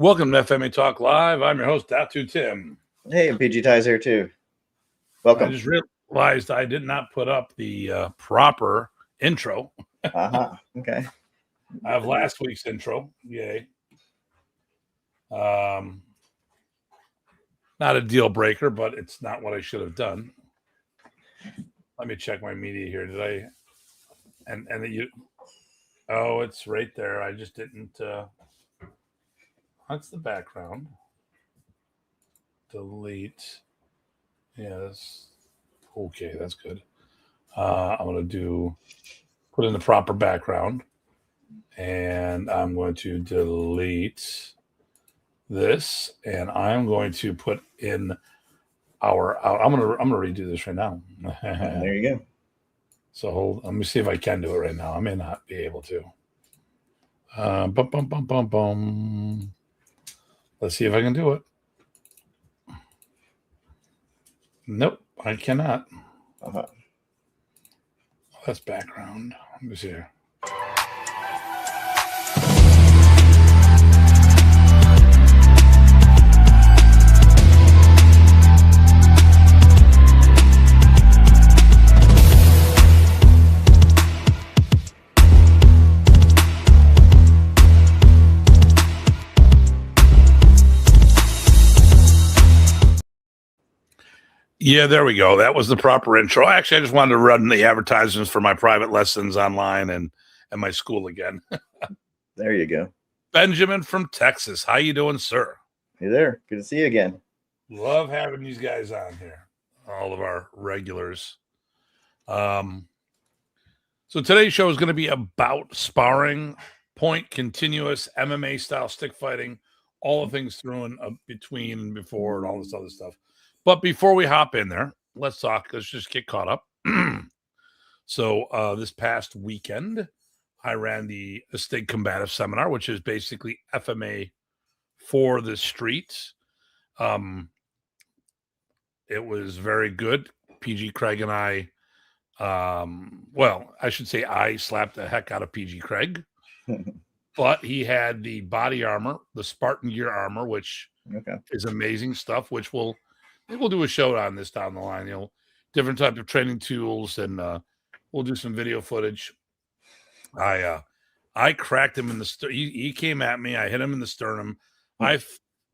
Welcome to FMA Talk Live. I'm your host, Datu Tim. Hey, PG Ty's here too. Welcome. I just realized I did not put up the proper intro. Okay. I have last week's intro. Yay. Not a deal breaker, but it's not what I should have done. Let me check my media here. Did I? And you? Oh, it's right there. I just didn't. That's the background. Delete. Yes. Okay, that's good. I'm going to put in the proper background, and I'm going to delete this, and I'm going to put in I'm going to redo this right now. There you go. So let me see if I can do it right now. I may not be able to. Let's see if I can do it. Nope, I cannot. That's background. Let me see here. Yeah, there we go. That was the proper intro. Actually, I just wanted to run the advertisements for my private lessons online and my school again. There you go. Benjamin from Texas. How you doing, sir? Hey there. Good to see you again. Love having these guys on here. All of our regulars. So today's show is going to be about sparring, point, continuous, MMA-style stick fighting, all the things thrown between and before and all this other stuff. But before we hop in there, let's just get caught up. So this past weekend, I ran the State Combative Seminar, which is basically FMA for the streets. It was very good. PG Craig and I, I should say I slapped the heck out of PG Craig. But he had the body armor, the Spartan gear armor, which is amazing stuff, which we'll do a show on this down the line, different type of training tools, and we'll do some video footage. I cracked him in the sternum. He came at me. I hit him in the sternum. I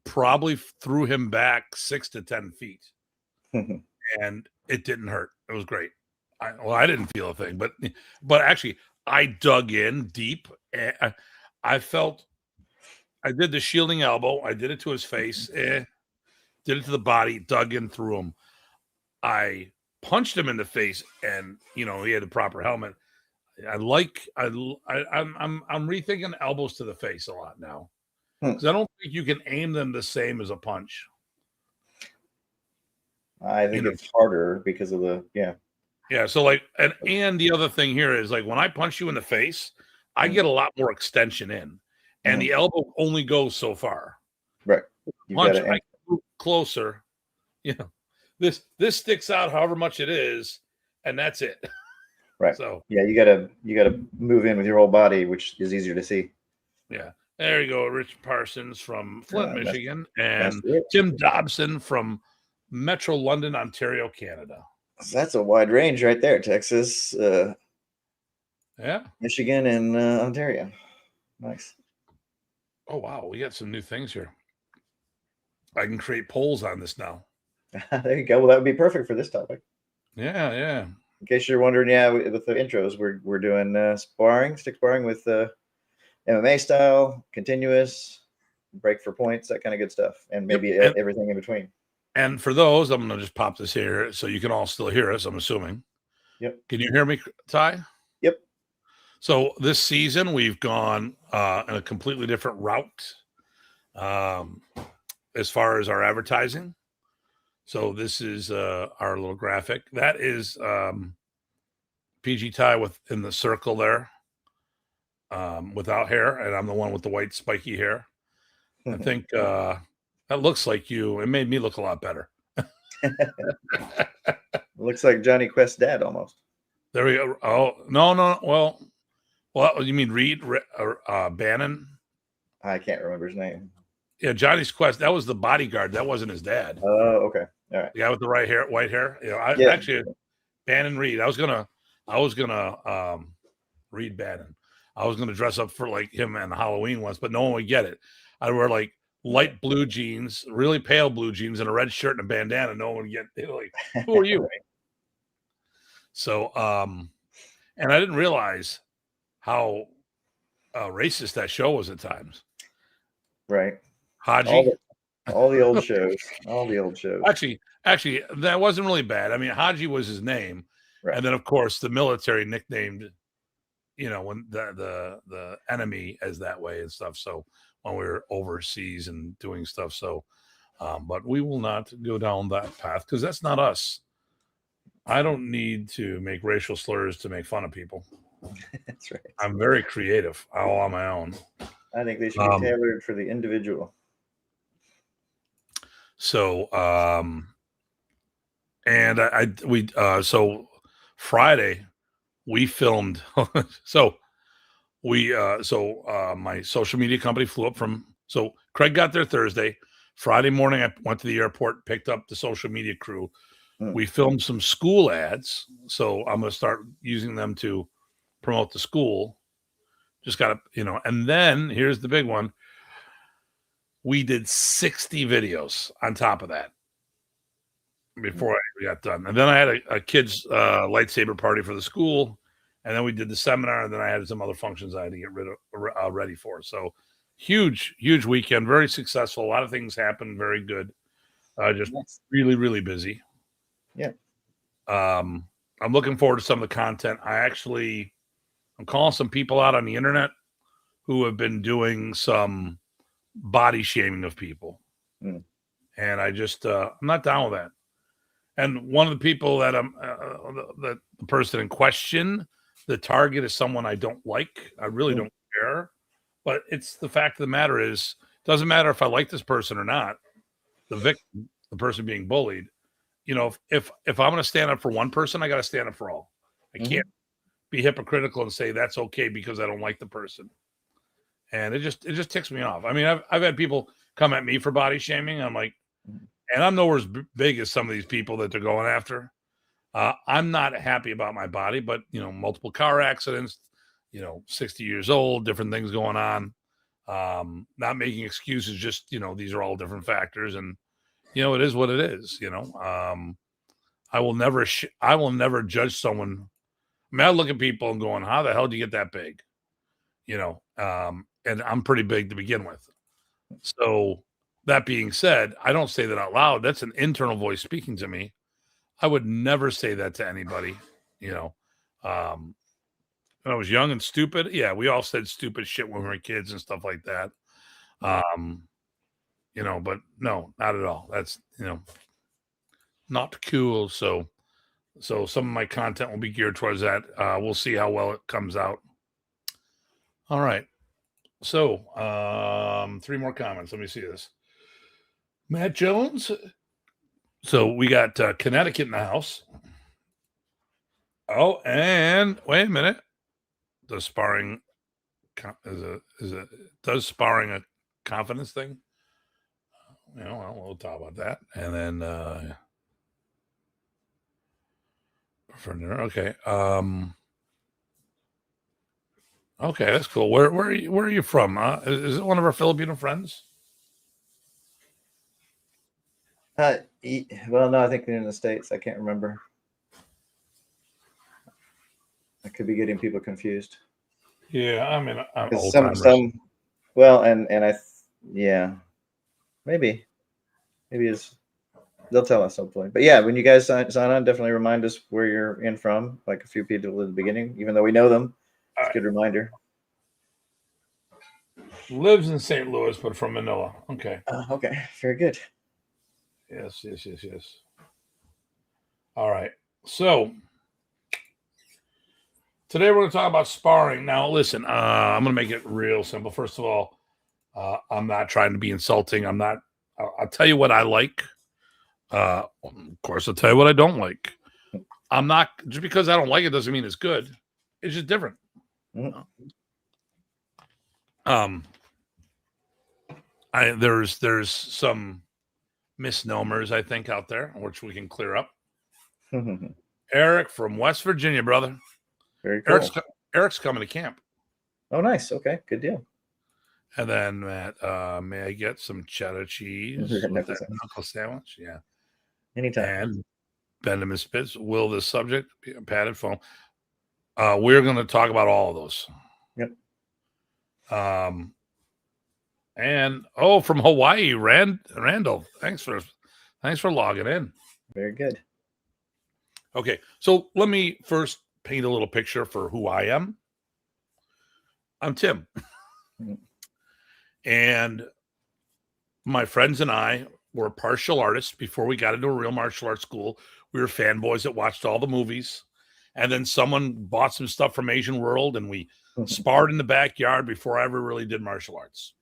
probably threw him back 6 to 10 feet, and it didn't hurt. It was great. I didn't feel a thing, but actually I dug in deep. I felt I did the shielding elbow. I did it to his face. Did it to the body, dug in through him. I punched him in the face, and he had the proper helmet. I'm rethinking elbows to the face a lot now, because I don't think you can aim them the same as a punch. I think it's harder because of the So and the other thing here is, like, when I punch you in the face, I get a lot more extension in, and the elbow only goes so far. Right. Punch, I move closer. This sticks out however much it is, and that's it. Right. So you gotta move in with your whole body, which is easier to see. Yeah. There you go. Rich Parsons from Flint, Michigan, and that's Tim Dobson from Metro London, Ontario, Canada. So that's a wide range right there. Texas, Michigan, and Ontario. Nice. Oh wow, we got some new things here. I can create polls on this now. There you go. Well, that would be perfect for this topic. Yeah. In case you're wondering, with the intros, we're doing stick sparring with MMA style, continuous, break for points, that kind of good stuff, and maybe everything in between. And for those, I'm going to just pop this here so you can all still hear us, I'm assuming. Yep. Can you hear me, Ty? Yep. So this season, we've gone in a completely different route as far as our advertising. So this is our little graphic. That is PG Ty in the circle there without hair, and I'm the one with the white spiky hair. I think that looks like you. It made me look a lot better. Looks like Johnny Quest's dad almost. There we go. Oh, no. Well, you mean Reed or Bannon? I can't remember his name. Yeah, Johnny's Quest. That was the bodyguard. That wasn't his dad. Oh, okay. All right. The guy with the white hair. You know, actually Bannon Reed. I was gonna read Bannon. I was gonna dress up for like him on Halloween once, but no one would get it. I wear like light blue jeans, really pale blue jeans, and a red shirt and a bandana. No one would get it. Like, who are you? Right. So, and I didn't realize how racist that show was at times. Right. Haji. All the old shows. All the old shows. Actually, that wasn't really bad. I mean, Haji was his name, right. And then of course the military nicknamed, you know, when the enemy as that way and stuff. So when we were overseas and doing stuff, so but we will not go down that path because that's not us. I don't need to make racial slurs to make fun of people. That's right. I'm very creative, all on my own. I think they should be tailored for the individual. So, and so Friday we filmed. So my social media company flew up so Craig got there Thursday. Friday morning, I went to the airport, picked up the social media crew. We filmed some school ads. So I'm going to start using them to promote the school. Just got to, you know, and then here's the big one. We did 60 videos on top of that before I got done. And then I had a kid's lightsaber party for the school. And then we did the seminar. And then I had some other functions I had to get ready for. So huge weekend, very successful. A lot of things happened. Very good. Just really, really busy. Yeah. I'm looking forward to some of the content. I'm calling some people out on the internet who have been doing some body shaming of people. And I just, I'm not down with that. And one of the people that the person in question, the target is someone I don't like. I really don't care. But it's the fact of the matter is, it doesn't matter if I like this person or not. The victim, the person being bullied, you know, if I'm going to stand up for one person, I got to stand up for all. I can't be hypocritical and say that's okay because I don't like the person. And it just ticks me off. I mean, I've had people come at me for body shaming. I'm like, and I'm nowhere as big as some of these people that they're going after. I'm not happy about my body, but you know, multiple car accidents, you know, 60 years old, different things going on. Not making excuses, just, you know, these are all different factors, and you know, it is what it is. You know, I will never judge someone. I mean, I look at people and going, how the hell do you get that big? You know, and I'm pretty big to begin with. So that being said, I don't say that out loud. That's an internal voice speaking to me. I would never say that to anybody, you know. When I was young and stupid, yeah, we all said stupid shit when we were kids and stuff like that. You know, but no, not at all. That's, you know, not cool. So some of my content will be geared towards that. We'll see how well it comes out. All right. So 3 more comments. Let me see this. Matt Jones. So we got Connecticut in the house. Oh, and wait a minute. Does sparring does sparring a confidence thing? You know, well, we'll talk about that. And then okay. Okay, that's cool. Where are you from? Is it one of our Filipino friends? Well, no, I think they're in the States. I can't remember. I could be getting people confused. Yeah, I mean, I'm well, and maybe they'll tell us hopefully. But yeah, when you guys sign on, definitely remind us where you're in from. Like a few people at the beginning, even though we know them. It's a good reminder. Lives in St. Louis, but from Manila. Okay. Okay. Very good. Yes. All right. So today we're going to talk about sparring. Now, listen, I'm going to make it real simple. First of all, I'm not trying to be insulting. I'll tell you what I like. Of course, I'll tell you what I don't like. I'm not, just because I don't like it doesn't mean it's good. It's just different. there's some misnomers, I think, out there, which we can clear up. Eric from West Virginia, brother. Very cool. Eric's coming to camp. Oh, nice. Okay, good deal. And then, Matt, may I get some cheddar cheese with that knuckle sandwich? Yeah. Anytime. And Benjamin Spitz, will the subject be a padded foam? We're going to talk about all of those. Yep. And from Hawaii, Randall, thanks for logging in. Very good. Okay, so let me first paint a little picture for who I am. I'm Tim. And my friends and I were martial artists before we got into a real martial arts school. We were fanboys that watched all the movies. And then someone bought some stuff from Asian World, and we sparred in the backyard before I ever really did martial arts.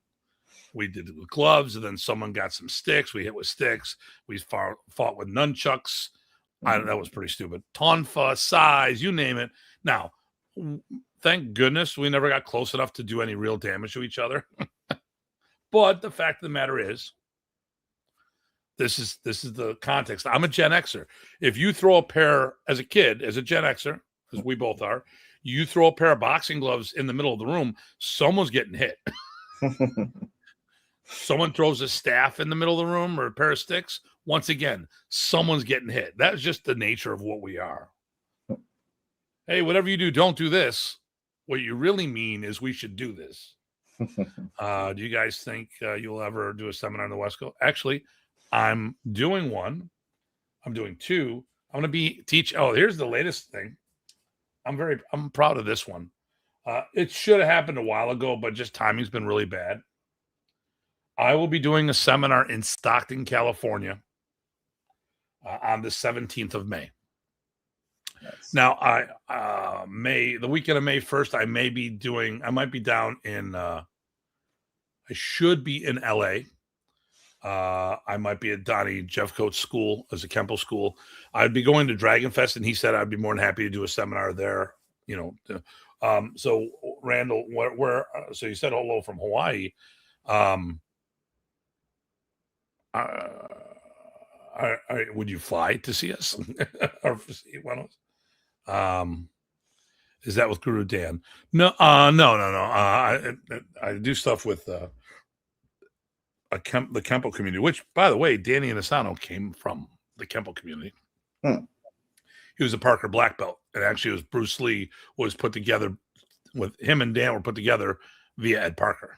We did it with gloves, and then someone got some sticks. We hit with sticks. We fought with nunchucks. That was pretty stupid. Tonfa, size, you name it. Now, thank goodness we never got close enough to do any real damage to each other. But the fact of the matter is, this is the context. I'm a Gen Xer. If you throw a pair as a kid, as a Gen Xer, as we both are, you throw a pair of boxing gloves in the middle of the room, someone's getting hit. Someone throws a staff in the middle of the room or a pair of sticks, once again, someone's getting hit. That's just the nature of what we are. Hey, whatever you do, don't do this. What you really mean is we should do this. Do you guys think you'll ever do a seminar in the West Coast? Actually, I'm doing one. I'm doing two. I'm going to teach. Oh, here's the latest thing. I'm proud of this one. It should have happened a while ago, but just timing's been really bad. I will be doing a seminar in Stockton, California on the 17th of May. Nice. Now, the weekend of May 1st, I might be down in, I should be in LA. I might be at Donnie Jeffcoat's school as a Kempo school. I'd be going to Dragon Fest, and he said I'd be more than happy to do a seminar there. So Randall, so you said hello from Hawaii. Would you fly to see us or see one of us? Is that with Guru Dan? No. I do stuff with the Kempo community, which, by the way, Danny Inisano came from the Kempo community. He was a Parker black belt, and actually, it was Bruce Lee was put together with him and Dan were put together via Ed Parker.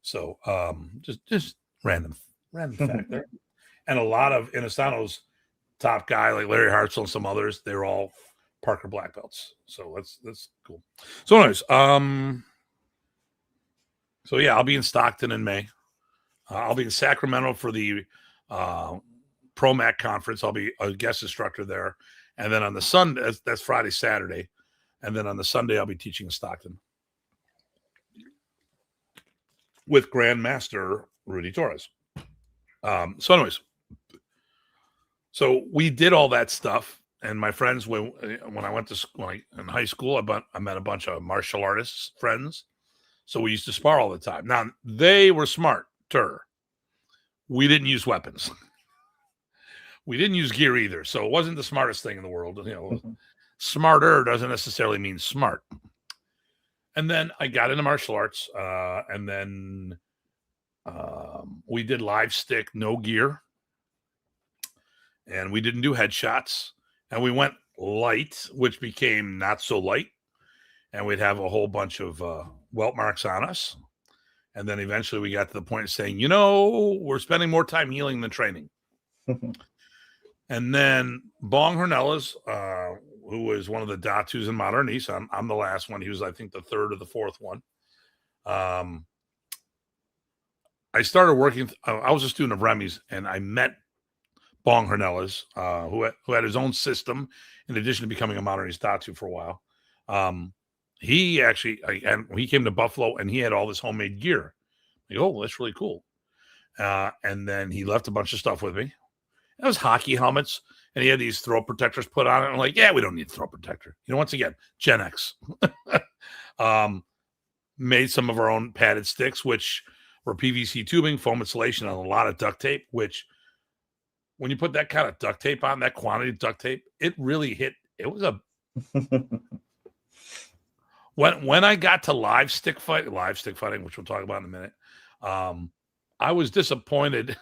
So, just random fact there. And a lot of Inisano's top guy, like Larry Hartzell and some others, they're all Parker black belts. So that's cool. So anyways, so yeah, I'll be in Stockton in May. I'll be in Sacramento for the ProMac conference. I'll be a guest instructor there. And then on the Sunday, that's Friday, Saturday. And then on the Sunday, I'll be teaching in Stockton with Grandmaster Rudy Torres. So anyways, so we did all that stuff. And my friends, when I went to school, in high school, I met a bunch of martial artists friends. So we used to spar all the time. Now, they were smarter. We didn't use weapons. We didn't use gear either. So it wasn't the smartest thing in the world. Smarter doesn't necessarily mean smart. And then I got into martial arts. And then we did live stick, no gear. And we didn't do headshots. And we went light, which became not so light. And we'd have a whole bunch of welt marks on us. And then eventually we got to the point of saying, we're spending more time healing than training. And then Bong Hernelas, who was one of the Datus in Modern East, I'm the last one. He was, I think, the third or the fourth one. I started working. I was a student of Remy's, and I met Bong Hernelas, who had his own system in addition to becoming a Modern East Datu for a while. He actually, he came to Buffalo and he had all this homemade gear. Like, oh, that's really cool. And then he left a bunch of stuff with me. It was hockey helmets, and he had these throat protectors put on it. I'm like, yeah, we don't need a throat protector. Once again, Gen X. Made some of our own padded sticks, which were PVC tubing, foam insulation, and a lot of duct tape, which when you put that kind of duct tape on, that quantity of duct tape, it really hit. It was a when I got to live stick fighting, which we'll talk about in a minute, I was disappointed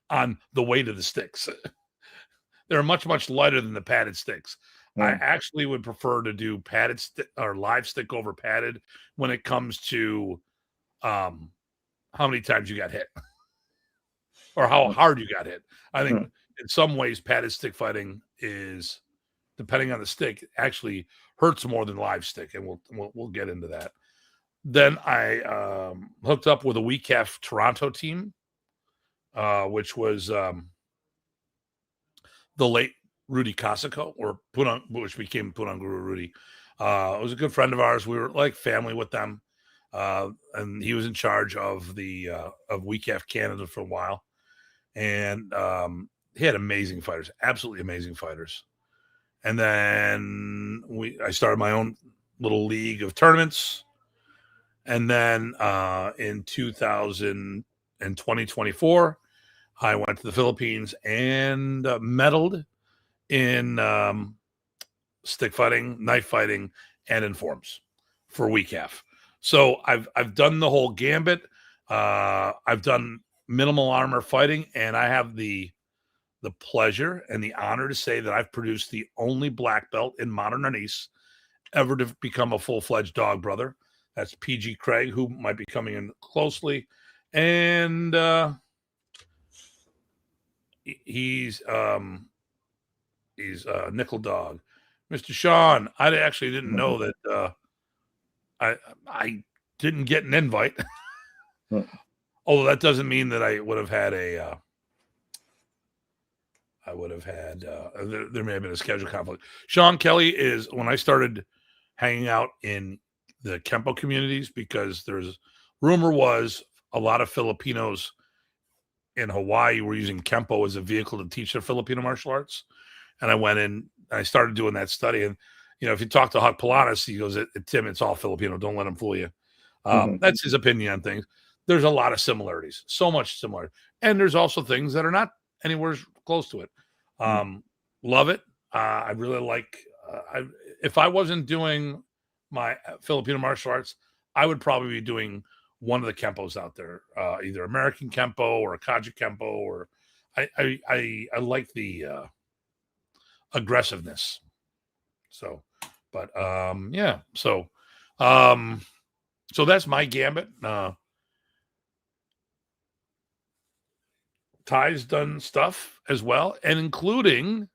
on the weight of the sticks. They're much, much lighter than the padded sticks. I actually would prefer to do padded or live stick over padded when it comes to how many times you got hit or how hard you got hit. I think in some ways padded stick fighting is, depending on the stick, actually hurts more than live stick, and we'll get into that. Then I hooked up with a WeCaf Toronto team, which was the late Rudy Casico, or Punong, which became Punong Guro Rudy. It was a good friend of ours. We were like family with them, and he was in charge of the of WeCaf Canada for a while, and he had amazing fighters, absolutely amazing fighters. And then I started my own little league of tournaments, and then in 2024, I went to the Philippines and medaled in stick fighting, knife fighting, and in forms for WeCaf. So I've done the whole gambit. I've done minimal armor fighting, and I have the pleasure and the honor to say that I've produced the only black belt in modern arnis ever to become a full-fledged dog brother. That's PG Craig, who might be coming in closely, and he's nickel dog. Mr. Sean, I actually didn't know that I didn't get an invite. Although that doesn't mean that I would have had a there may have been a schedule conflict. Sean Kelly is, when I started hanging out in the Kempo communities, because rumor was a lot of Filipinos in Hawaii were using Kempo as a vehicle to teach their Filipino martial arts. And I went in and I started doing that study. And, if you talk to Huck Polanis, he goes, Tim, it's all Filipino. Don't let him fool you. That's his opinion on things. There's a lot of similarities, so much similar. And there's also things that are not anywhere close to it. Love it. I really like, if I wasn't doing my Filipino martial arts, I would probably be doing one of the Kempos out there, either American Kempo or Kaja Kempo, or I like the aggressiveness. So, but yeah, so that's my gambit. Ty's done stuff as well, and including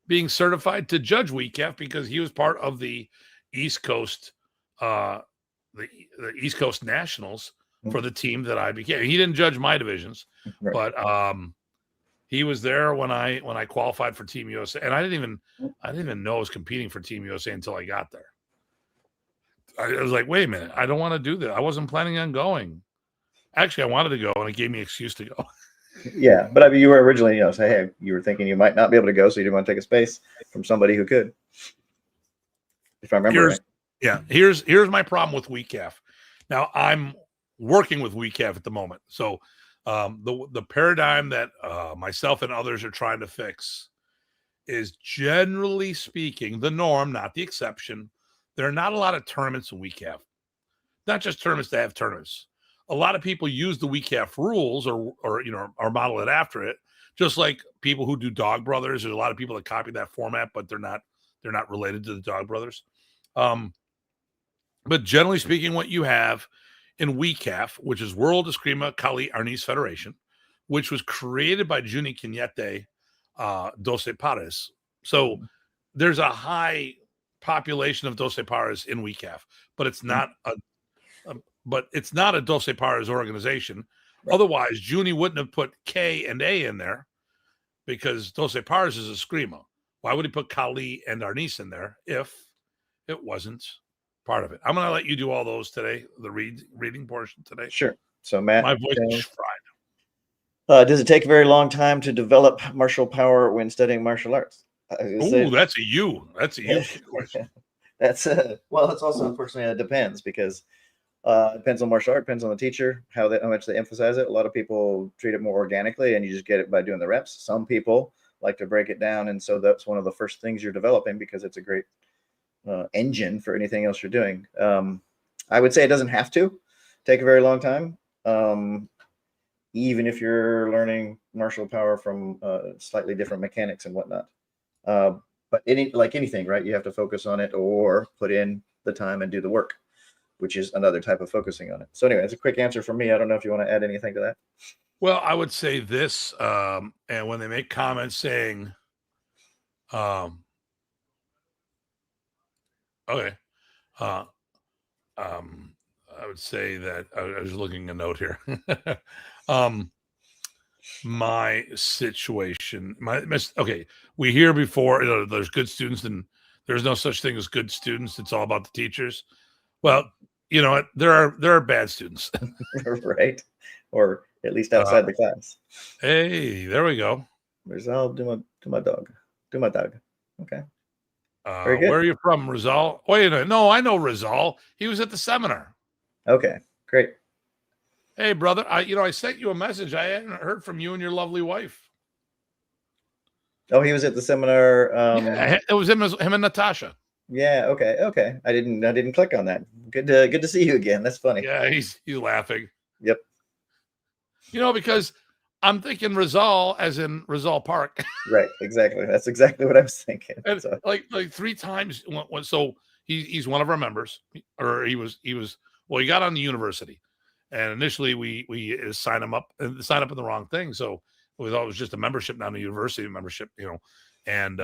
being certified to judge WeCaf, because he was part of the East Coast, the East Coast Nationals for the team that I became. He didn't judge my divisions, but he was there when I qualified for Team USA, and I didn't even know I was competing for Team USA until I got there. I was like, wait a minute, I don't want to do that. I wasn't planning on going. Actually, I wanted to go, and it gave me an excuse to go. Yeah, but I mean, you were originally, hey, you were thinking you might not be able to go, so you didn't want to take a space from somebody who could. If I remember right. Yeah, here's my problem with WeCaf. Now I'm working with WeCaf at the moment, so the paradigm that myself and others are trying to fix is, generally speaking, the norm, not the exception. There are not a lot of tournaments in WeCaf. Not just tournaments to have tournaments. A lot of people use the WeCaf rules or model it after it, just like people who do Dog Brothers. There's a lot of people that copy that format, but they're not related to the Dog Brothers. But generally speaking, what you have in WeCaf, which is World Eskrima Kali Arnis Federation, which was created by Juni Cañete Doce Pares. So there's a high population of Doce Pares in WeCaf, but it's not a Doce Pares organization. Right. Otherwise, Juni wouldn't have put K and A in there, because Doce Pares is Eskrima. Why would he put Kali and Arnis in there if it wasn't part of it? I'm going to let you do all those today, the reading portion today. Sure. So, Matt, my voice is fried. Does it take a very long time to develop martial power when studying martial arts? Oh, that's a you question. That's well, it's also, unfortunately, it depends, because Depends on martial art, depends on the teacher, how much they emphasize it. A lot of people treat it more organically, and you just get it by doing the reps. Some people like to break it down, and so that's one of the first things you're developing because it's a great engine for anything else you're doing. I would say it doesn't have to take a very long time, even if you're learning martial power from slightly different mechanics and whatnot. But like anything, right? You have to focus on it or put in the time and do the work, which is another type of focusing on it. So anyway, it's a quick answer from me. I don't know if you want to add anything to that. Well, I would say this, and when they make comments saying, okay, I would say that I was looking a note here. My situation, okay, we hear before, there's good students and there's no such thing as good students. It's all about the teachers. Well, you know what? There are bad students. Right. Or at least outside the class. Hey, there we go. Rizal, do my dog. Okay. Very good. Where are you from, Rizal? Wait a minute. No, I know Rizal. He was at the seminar. Okay, great. Hey, brother, I sent you a message. I hadn't heard from you and your lovely wife. Oh, he was at the seminar. Yeah, it was him and Natasha. Yeah. Okay. I didn't click on that. Good to see you again. That's funny. Yeah, he's laughing. Yep. Because I'm thinking Rizal as in Rizal Park. Right. Exactly. That's exactly what I was thinking. And so. like 3 times. So he's one of our members, or he was. Well, he got on the university, and initially we sign him up in the wrong thing. So we thought it was just a membership, not a university membership, and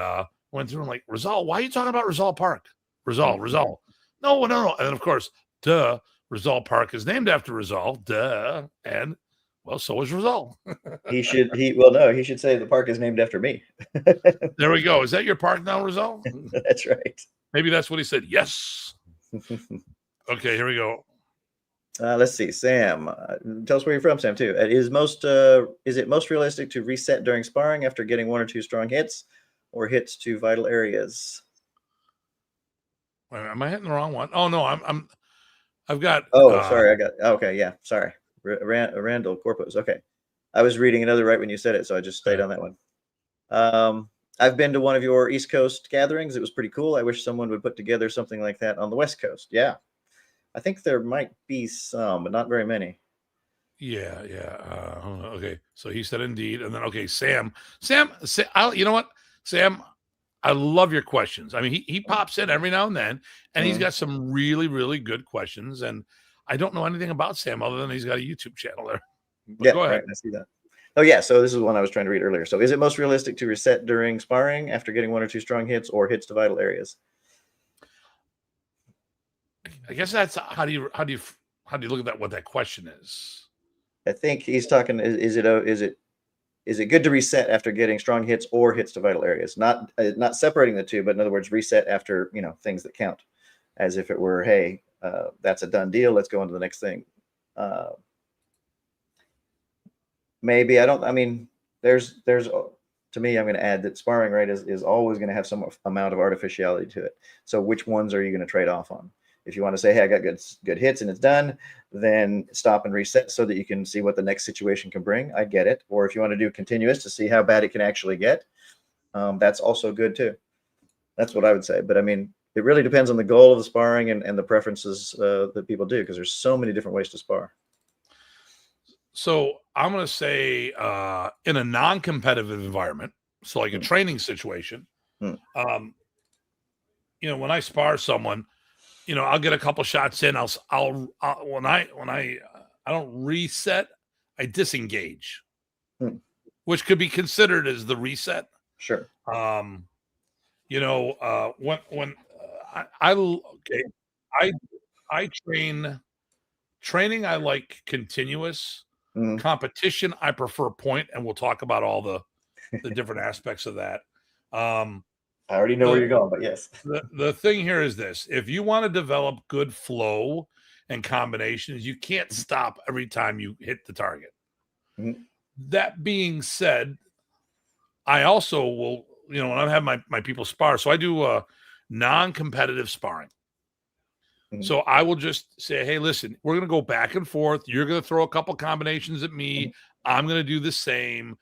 went through and like, Rizal, why are you talking about Rizal Park? Rizal. No. And of course, duh, Rizal Park is named after Rizal, duh. And well, so is Rizal. He should say the park is named after me. There we go. Is that your park now, Rizal? That's right. Maybe that's what he said. Yes. Okay, here we go. Let's see, Sam. Tell us where you're from, Sam. Too. Is it most realistic to reset during sparring after getting 1 or 2 strong hits, or hits to vital areas? Wait, am I hitting the wrong one? Oh no, I've got. Oh, sorry, okay, yeah, sorry. Randall Corpus. Okay, I was reading another right when you said it, so I just stayed on that one. I've been to one of your East Coast gatherings. It was pretty cool. I wish someone would put together something like that on the West Coast. Yeah. I think there might be some, but not very many. Yeah. Okay, so he said indeed, and then okay, Sam. You know what, Sam? I love your questions. I mean, he pops in every now and then, and he's got some really, really good questions. And I don't know anything about Sam other than he's got a YouTube channel there. But yeah, go ahead. Right, I see that. Oh yeah, so this is one I was trying to read earlier. So is it most realistic to reset during sparring after getting 1 or 2 strong hits, or hits to vital areas? I guess that's how do you look at that? What that question is? I think he's talking. Is it good to reset after getting strong hits or hits to vital areas? Not separating the two, but in other words, reset after things that count, as if it were, hey, that's a done deal. Let's go on to the next thing. Maybe I don't. I mean, there's to me, I'm going to add that sparring, right, is always going to have some amount of artificiality to it. So which ones are you going to trade off on? If you want to say, hey, I got good hits and it's done, then stop and reset so that you can see what the next situation can bring. I get it. Or if you want to do continuous to see how bad it can actually get, that's also good too. That's what I would say. But I mean, it really depends on the goal of the sparring and the preferences that people do, because there's so many different ways to spar. So I'm going to say in a non-competitive environment, so like a training situation, when I spar someone, I'll get a couple shots in. When I don't reset, I disengage, which could be considered as the reset. Sure. I training. I like continuous. Competition, I prefer point, and we'll talk about all the different aspects of that. I already know where you're going, but yes. The thing here is this: if you want to develop good flow and combinations, you can't stop every time you hit the target. That being said, I also will, when I have my people spar, so I do non-competitive sparring. So I will just say, hey, listen, we're going to go back and forth. You're going to throw a couple combinations at me. I'm going to do the same.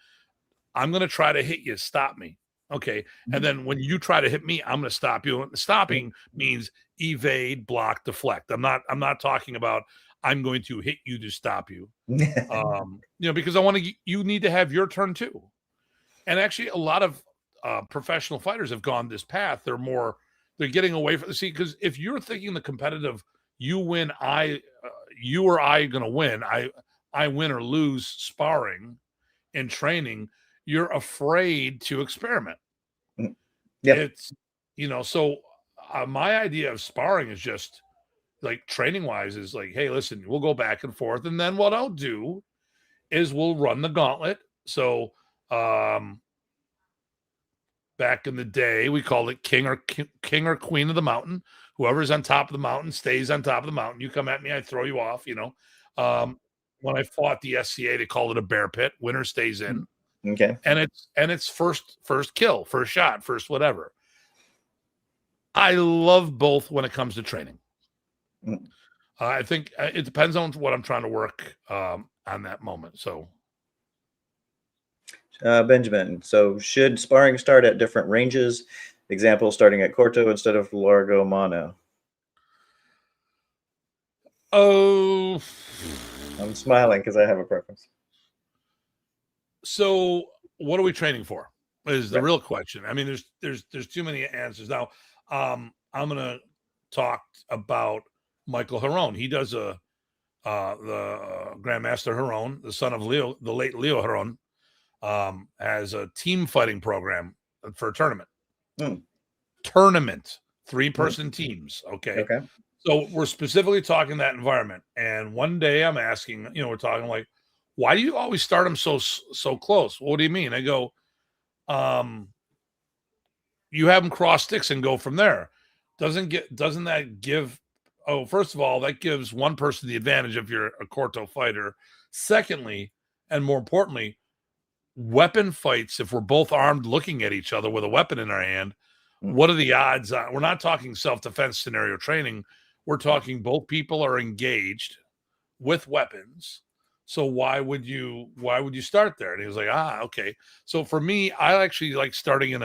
I'm going to try to hit you. Stop me. Okay. And then when you try to hit me, I'm going to stop you. And stopping means evade, block, deflect. I'm not talking about I'm going to hit you to stop you. Because you need to have your turn too. And actually a lot of professional fighters have gone this path. They're getting away from because if you're thinking the competitive, you win, you or I going to win, I win or lose sparring and training, you're afraid to experiment. Yeah. It's, so my idea of sparring is just like training wise is like, hey, listen, we'll go back and forth. And then what I'll do is we'll run the gauntlet. So, back in the day, we called it king or queen of the mountain. Whoever's on top of the mountain stays on top of the mountain. You come at me, I throw you off. When I fought the SCA, they called it a bear pit. Winner stays in. Okay. And it's first kill, first shot, first whatever. I love both when it comes to training. I think it depends on what I'm trying to work on that moment. So. Benjamin, so should sparring start at different ranges? Example, starting at corto instead of largo mano. Oh, I'm smiling because I have a preference. So what are we training for is the real question. I mean, there's too many answers. Now, I'm going to talk about Michael Herron. He does the Grandmaster Herron, the son of Leo, the late Leo Herron, has a team fighting program for a tournament. Tournament, 3-person teams. Okay. So we're specifically talking that environment. And one day I'm asking, we're talking like, why do you always start them so close? What do you mean? I go, you have them cross sticks and go from there. Doesn't that give? Oh, first of all, that gives one person the advantage if you're a corto fighter. Secondly, and more importantly, weapon fights, if we're both armed looking at each other with a weapon in our hand, what are the odds? We're not talking self-defense scenario training. We're talking both people are engaged with weapons. So why would you start there? And he was like, okay. So for me, I actually like starting in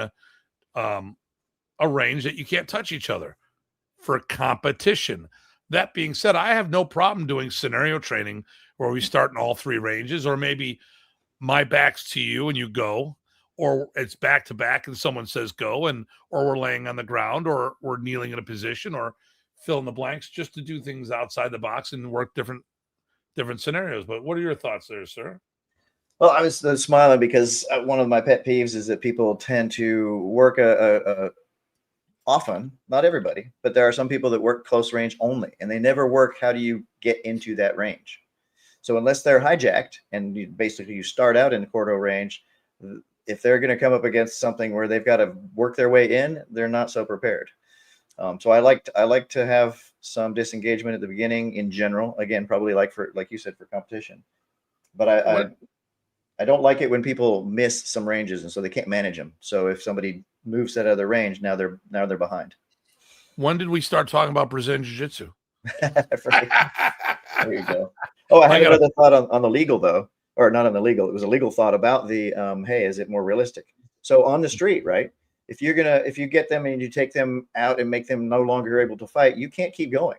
a range that you can't touch each other for competition. That being said, I have no problem doing scenario training where we start in all 3 ranges, or maybe my back's to you and you go, or it's back to back and someone says go, or we're laying on the ground, or we're kneeling in a position, or fill in the blanks, just to do things outside the box and work different scenarios. But what are your thoughts there, sir? Well, I was smiling because one of my pet peeves is that people tend to work often, not everybody, but there are some people that work close range only, and they never work how do you get into that range. So unless they're hijacked and you start out in corto range, if they're going to come up against something where they've got to work their way in, they're not so prepared. So I like to have some disengagement at the beginning in general. Again, probably like you said, for competition. But I don't like it when people miss some ranges and so they can't manage them. So if somebody moves that other range, now they're behind. When did we start talking about Brazilian Jiu-Jitsu? There you go. Oh, I had another thought on the legal though, or not on the legal. It was a legal thought about the hey, is it more realistic? So on the street, right? If you get them and you take them out and make them no longer able to fight, you can't keep going.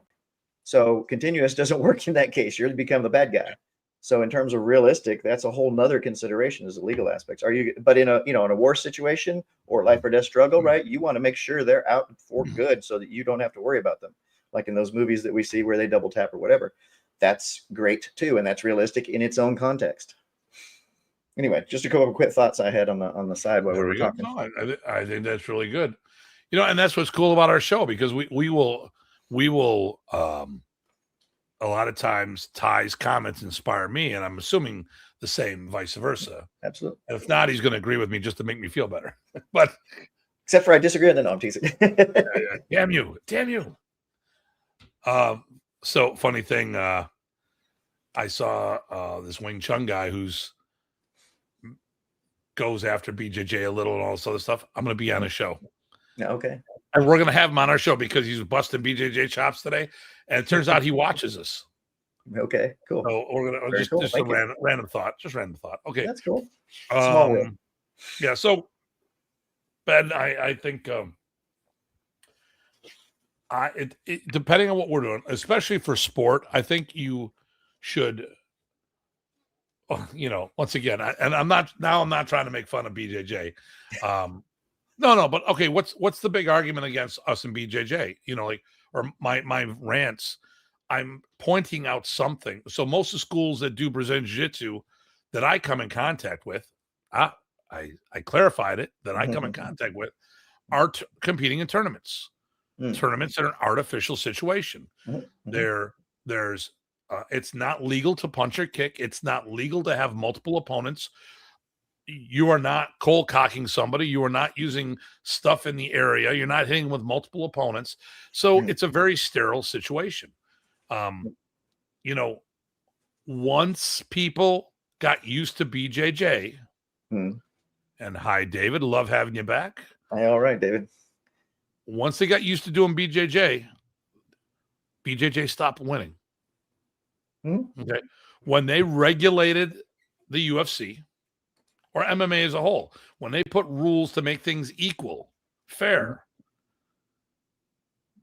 So continuous doesn't work in that case. You're to become the bad guy. So in terms of realistic, that's a whole nother consideration as the legal aspects. But in a war situation or life or death struggle, right? You want to make sure they're out for good so that you don't have to worry about them. Like in those movies that we see where they double tap or whatever. That's great too. And that's realistic in its own context. Anyway, just a couple of quick thoughts I had on the side while we were talking. No, I think that's really good. And that's what's cool about our show, because we will a lot of times Ty's comments inspire me, and I'm assuming the same vice versa. Absolutely. And if not, he's going to agree with me just to make me feel better. But except for I disagree, and then I'm teasing. Damn you. So funny thing, I saw this Wing Chun guy who's goes after BJJ a little and all this other stuff. I'm going to be on a show. Yeah, okay. And we're going to have him on our show because he's busting BJJ chops today. And it turns out he watches us. Okay, cool. So we're gonna just a random thought. Just random thought. Okay, that's cool. Small world. Yeah. So, Ben, I think depending on what we're doing, especially for sport, I think you should. Once again, I'm not trying to make fun of BJJ. No, but okay, what's the big argument against us and BJJ? Or my rants. I'm pointing out something. So most of the schools that do Brazilian Jiu-Jitsu that I come in contact with, I clarified it, that I come in contact with are competing in tournaments. Tournaments in an artificial situation. There's it's not legal to punch or kick. It's not legal to have multiple opponents. You are not cold cocking somebody. You are not using stuff in the area. You're not hitting with multiple opponents. So it's a very sterile situation. Once people got used to BJJ, and hi, David, love having you back. Hi, all right, David. Once they got used to doing BJJ stopped winning. Okay. When they regulated the UFC or MMA as a whole, when they put rules to make things equal, fair,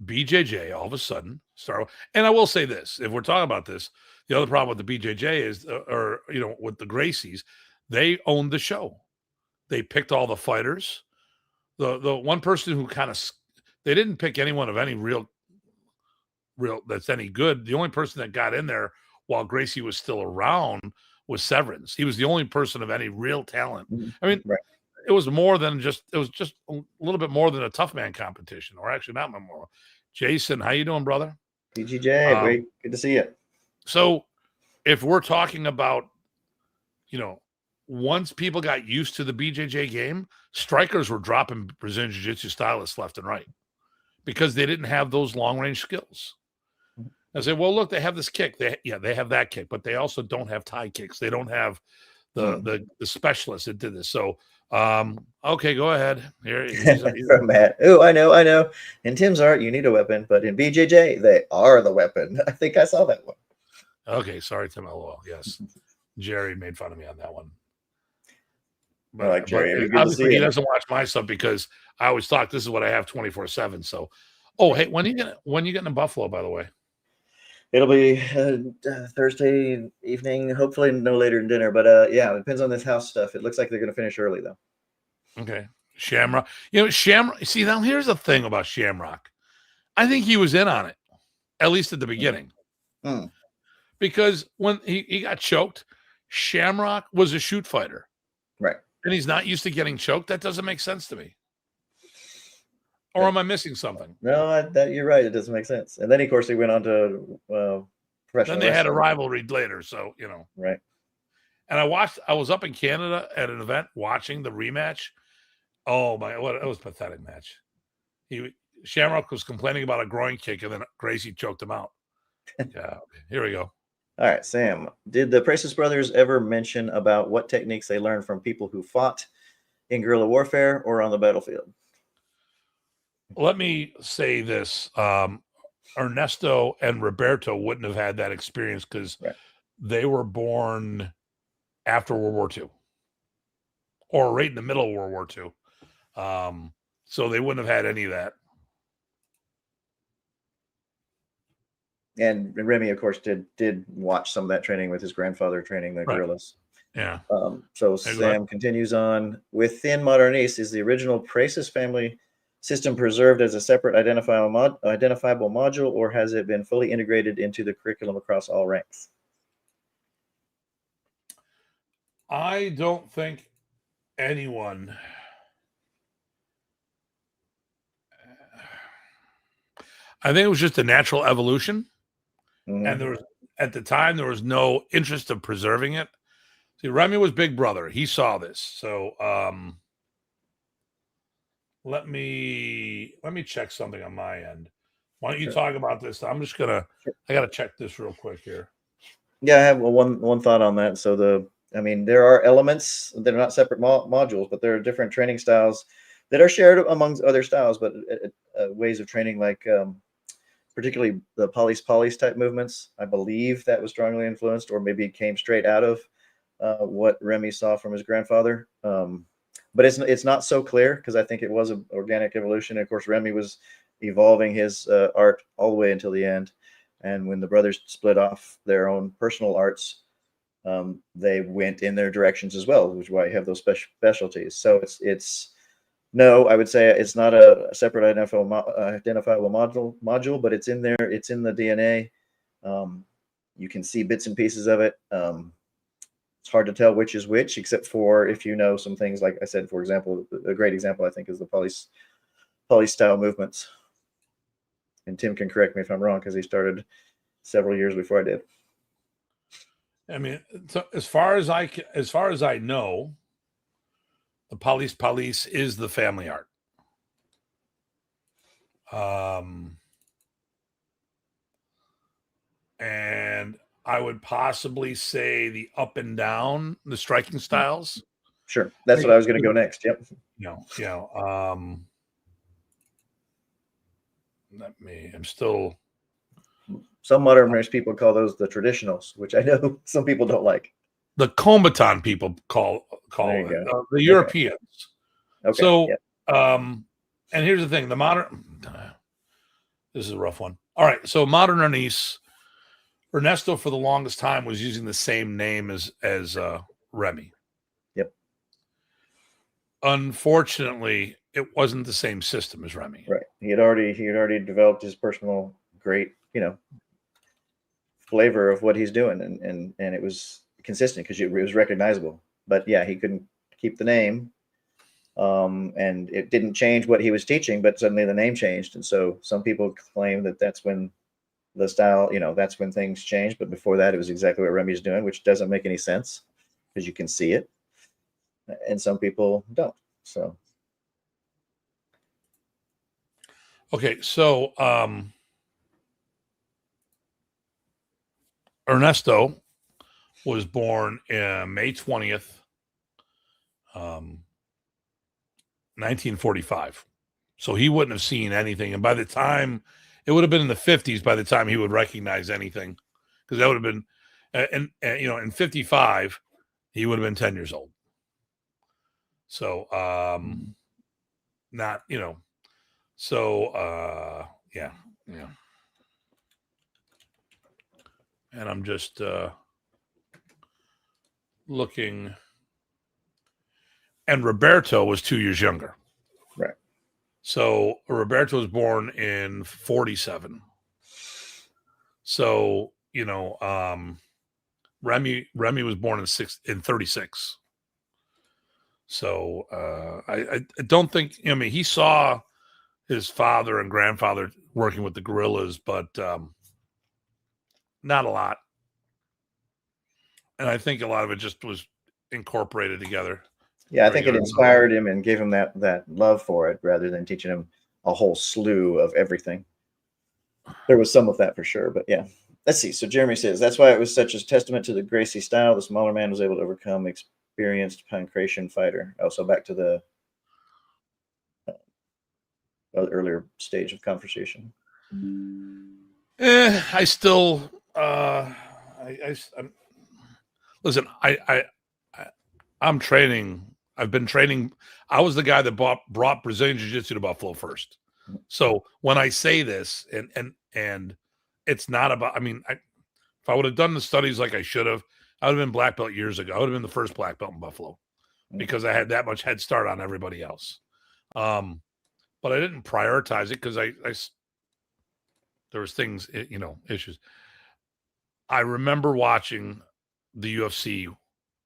BJJ all of a sudden started. And I will say this, if we're talking about this, the other problem with the BJJ is, with the Gracies, they owned the show. They picked all the fighters. The one person who they didn't pick anyone of any real that's any good. The only person that got in there while Gracie was still around was Severance. He was the only person of any real talent. I mean, it was just a little bit more than a tough man competition, or actually not more. Jason, how you doing, brother? PGJ, great. Good to see you. So if we're talking about, once people got used to the BJJ game, strikers were dropping Brazilian Jiu-Jitsu stylists left and right because they didn't have those long-range skills. I say, well, look, they have this kick. They have that kick, but they also don't have tie kicks. They don't have the specialists that did this. So, okay, go ahead. Here, From Matt. Oh, I know. In Tim's art, you need a weapon, but in BJJ, they are the weapon. I think I saw that one. Okay, sorry, Tim. LOL. Yes, Jerry made fun of me on that one. But, I like Jerry. Obviously, he doesn't watch my stuff because I always talk. This is what I have 24/7. So, hey, when you getting to Buffalo? By the way, it'll be Thursday evening. Hopefully, no later than dinner. But it depends on this house stuff. It looks like they're going to finish early though. Okay, Shamrock. Shamrock. See, now here's the thing about Shamrock. I think he was in on it, at least at the beginning, because when he got choked, Shamrock was a shoot fighter, right? And he's not used to getting choked. That doesn't make sense to me. Or am I missing something? No, you're right. It doesn't make sense. And then, of course, he went on to professional. Then they had a rivalry later, so right. And I was up in Canada at an event watching the rematch. Oh my! It was a pathetic match. Shamrock was complaining about a groin kick, and then Gracie choked him out. Yeah, here we go. All right, Sam, did the Prices brothers ever mention about what techniques they learned from people who fought in guerrilla warfare or on the battlefield? Let me say this. Ernesto and Roberto wouldn't have had that experience because they were born after World War II or right in the middle of World War II. So they wouldn't have had any of that. And Remy, of course, did watch some of that training with his grandfather training the guerrillas. Yeah. So Sam continues on. Within Modern East, is the original Prices family system preserved as a separate identifiable module, or has it been fully integrated into the curriculum across all ranks? I don't think anyone. I think it was just a natural evolution. And at the time, there was no interest of preserving it. See, Remy was Big Brother. He saw this. So let me check something on my end. Why don't you talk about this? I'm just I gotta check this real quick here. Yeah, I have one thought on that. So there are elements that are not separate modules, but there are different training styles that are shared amongst other styles, but ways of training like particularly the police type movements. I believe that was strongly influenced, or maybe it came straight out of what Remy saw from his grandfather. But it's not so clear, because I think it was an organic evolution. And of course, Remy was evolving his art all the way until the end. And when the brothers split off their own personal arts, they went in their directions as well, which is why you have those specialties. So it's no, I would say it's not a separate identifiable module, but it's in there. It's in the DNA. You can see bits and pieces of it. It's hard to tell which is which, except for if you know some things. Like I said, for example, a great example I think is the poly-style movements. And Tim can correct me if I'm wrong, because he started several years before I did. I mean, so as far as I know, the police is the family art. And I would possibly say the up and down, the striking styles. Sure, that's what I was going to go next. Yep. I'm still. Some modern race people call those the traditionals, which I know some people don't like. The Combatant people call it, the Europeans. Okay. So, and here's the thing: the modern. This is a rough one. All right, so modern Ernesto for the longest time was using the same name as Remy. Yep. Unfortunately, it wasn't the same system as Remy. Right. He had already developed his personal great, flavor of what he's doing, and it was consistent because it was recognizable. But yeah, he couldn't keep the name, and it didn't change what he was teaching, but suddenly the name changed, and so some people claim that that's when the style, that's when things changed. But before that, it was exactly what Remy's doing, which doesn't make any sense because you can see it, and some people don't. So. Okay, so Ernesto was born May 20th, 1945. So he wouldn't have seen anything. And by the time, it would have been in the 50s by the time he would recognize anything, because that would have been, in 55, he would have been 10 years old. So, not, so, yeah. And I'm just looking. And Roberto was 2 years younger. Right. So Roberto was born in 47. So, Remy was born in 36. So I don't think, he saw his father and grandfather working with the guerrillas, but not a lot. And I think a lot of it just was incorporated together. Yeah, I think it inspired him and gave him that love for it, rather than teaching him a whole slew of everything. There was some of that for sure, but yeah. Let's see. So Jeremy says, that's why it was such a testament to the Gracie style. The smaller man was able to overcome experienced pancration fighter. Also back to the earlier stage of conversation. I still, listen, I'm training. I've been training. I was the guy that brought Brazilian Jiu-Jitsu to Buffalo first. So when I say this, and it's not about, if I would have done the studies like I should have, I would have been black belt years ago. I would have been the first black belt in Buffalo because I had that much head start on everybody else. But I didn't prioritize it because I there was things, issues. I remember watching the UFC,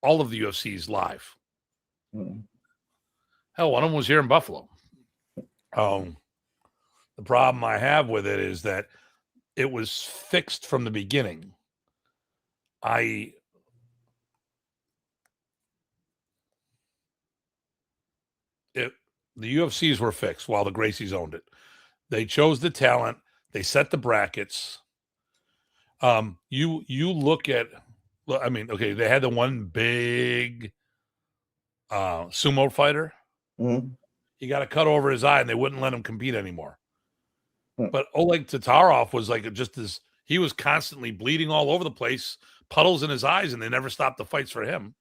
all of the UFCs live. Hell, one of them was here in Buffalo. The problem I have with it is that it was fixed from the beginning. The UFCs were fixed while the Gracies owned it. They chose the talent. They set the brackets. You look at, okay, they had the one big sumo fighter. Mm-hmm. He got a cut over his eye, and they wouldn't let him compete anymore. But Oleg Tatarov was like just as he was constantly bleeding all over the place, puddles in his eyes, and they never stopped the fights for him.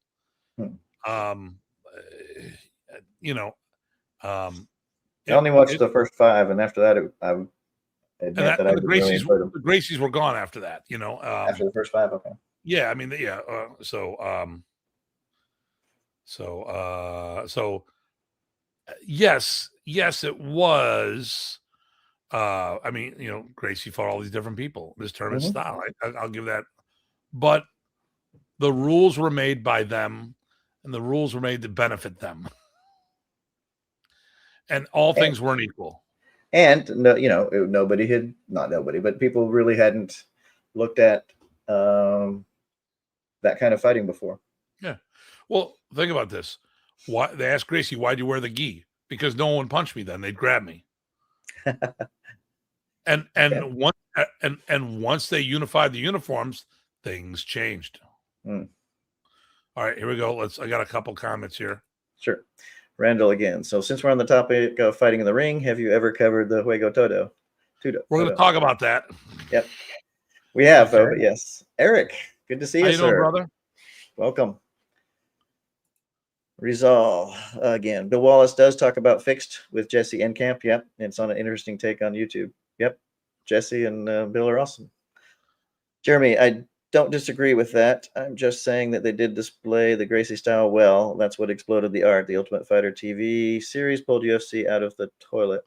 You know, I only watched the first 5, and after that, I admit that I the Gracies were gone after that. You know, after the first 5, okay. Yeah, I mean, yeah. Yes, it was. I mean, you know, Gracie fought all these different people. This tournament style, I'll give that. But the rules were made by them, and the rules were made to benefit them. And all things weren't equal. And no, you know, not nobody, but people really hadn't looked at that kind of fighting before. Yeah. Well, think about this. Why they asked Gracie, "Why'd you wear the gi?" Because no one punched me then. They'd grab me. Once they unified the uniforms, things changed. All right, here we go. I got a couple comments here. Sure. Randall again. So since we're on the topic of fighting in the ring, have you ever covered the Juego Todo? We're going to talk about that. Yep. We have, yes. Eric, good to see you, sir. How you doing, brother? Welcome. Rizal again. Bill Wallace does talk about fixed with Jesse Enkamp. Yep. It's on an interesting take on YouTube. Yep. Jesse and Bill are awesome. Jeremy, I don't disagree with that. I'm just saying that they did display the Gracie style well. That's what exploded the art. The Ultimate Fighter TV series pulled UFC out of the toilet.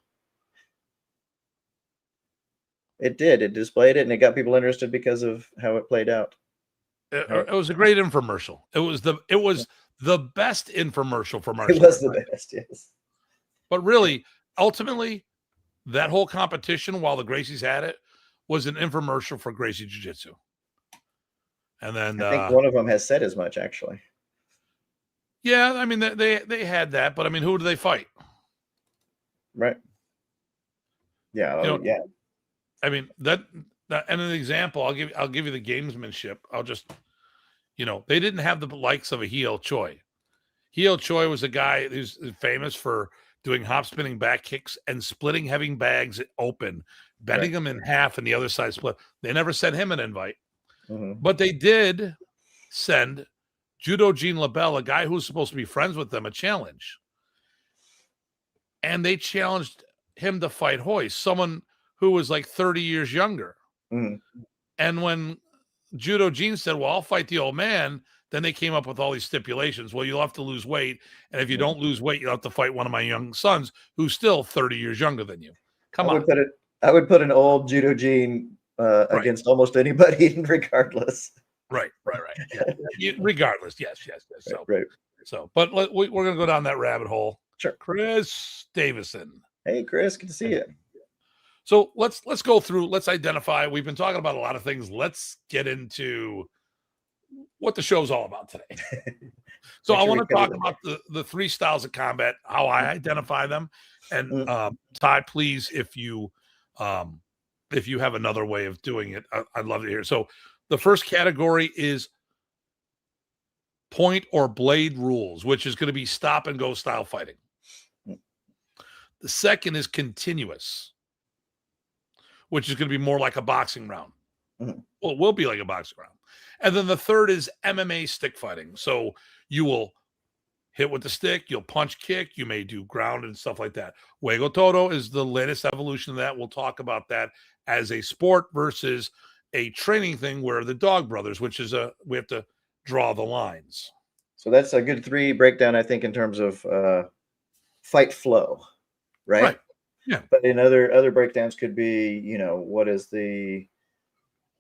It did. It displayed it, and it got people interested because of how it played out. It was a great infomercial. It was the best infomercial for martial arts. It was the best, yes. But really, ultimately, that whole competition, while the Gracies had it, was an infomercial for Gracie Jiu-Jitsu. And then I think one of them has said as much, actually. Yeah, I mean they had that, but I mean, who do they fight? Right. Yeah. Yeah. I mean that and an example, I'll give you the gamesmanship. I'll just, you know, they didn't have the likes of a Heo Choi. Heo Choi was a guy who's famous for doing hop spinning back kicks and splitting heavy bags open, bending them in half, and the other side split. They never sent him an invite. But they did send Judo Gene LaBelle, a guy who's supposed to be friends with them, a challenge. And they challenged him to fight Hoy, someone who was like 30 years younger. And when Judo Gene said, well, I'll fight the old man, then they came up with all these stipulations. Well, you'll have to lose weight. And if you don't lose weight, you'll have to fight one of my young sons who's still 30 years younger than you. I would put an old Judo Gene against almost anybody, regardless. Right. Yeah. Regardless, yes. So, but we're going to go down that rabbit hole. Sure. Chris Davison. Hey, Chris, good to see you. So let's go through. Let's identify. We've been talking about a lot of things. Let's get into what the show's all about today. So I want to talk about the 3 styles of combat, how I identify them, and Ty, please, if you have another way of doing it, I'd love to hear. So the first category is point or blade rules, which is going to be stop and go style fighting. The second is continuous, which is going to be more like a boxing round. Well, it will be like a boxing round. And then the third is MMA stick fighting. So you will hit with the stick, you'll punch, kick, you may do ground and stuff like that. Juego Todo is the latest evolution of that. We'll talk about that as a sport versus a training thing where the Dog Brothers, which is we have to draw the lines. So that's a good 3 breakdown, I think, in terms of fight flow, right? Yeah. But in other breakdowns could be, you know, what is the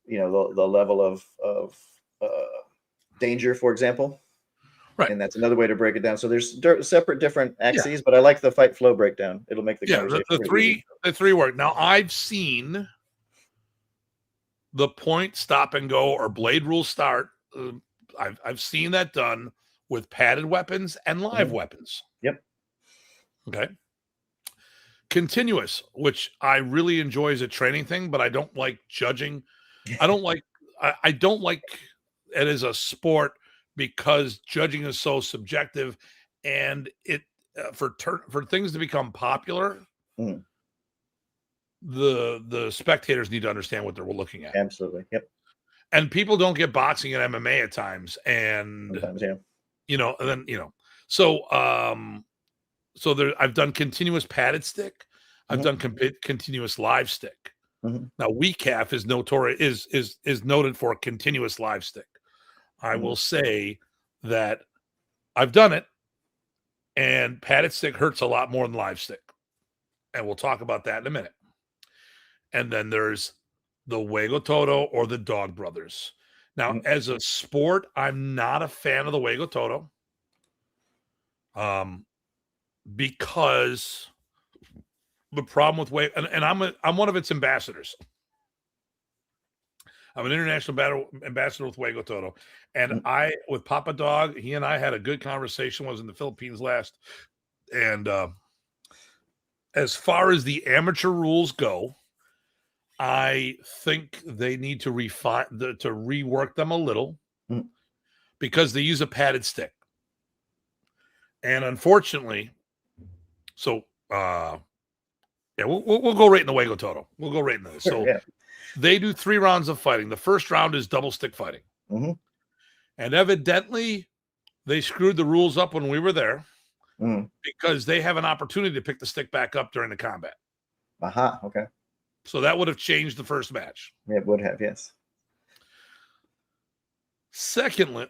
level of danger, for example. Right. And that's another way to break it down. So there's separate different axes, but I like the fight flow breakdown. It'll make the conversation the three work. Now I've seen the point, stop and go, or blade rule start. I've seen that done with padded weapons and live weapons. Yep. Okay. Continuous, which I really enjoy as a training thing, but I don't like judging. I don't like it as a sport because judging is so subjective, and it for things to become popular, the spectators need to understand what they're looking at. Absolutely. Yep. And people don't get boxing and MMA at times, and sometimes, yeah. And then so so there, I've done continuous padded stick. I've done continuous live stick. Now, WECAF is notorious is noted for continuous live stick. I will say that I've done it, and padded stick hurts a lot more than live stick, and we'll talk about that in a minute. And then there's the Hueco Todo or the Dog Brothers. Now, as a sport, I'm not a fan of the Hueco Todo, because the problem with Hueco, and I'm one of its ambassadors. I'm an international ambassador with Hueco Todo, and with Papa Dog, he and I had a good conversation. Was in the Philippines last, and as far as the amateur rules go, I think they need to rework them a little, because they use a padded stick, and unfortunately, so we'll go right in the Hueco Todo. We'll go right into this. So. Yeah. They do 3 rounds of fighting. The first round is double stick fighting. And evidently, they screwed the rules up when we were there, because they have an opportunity to pick the stick back up during the combat. Okay. So that would have changed the first match. It would have, yes. Second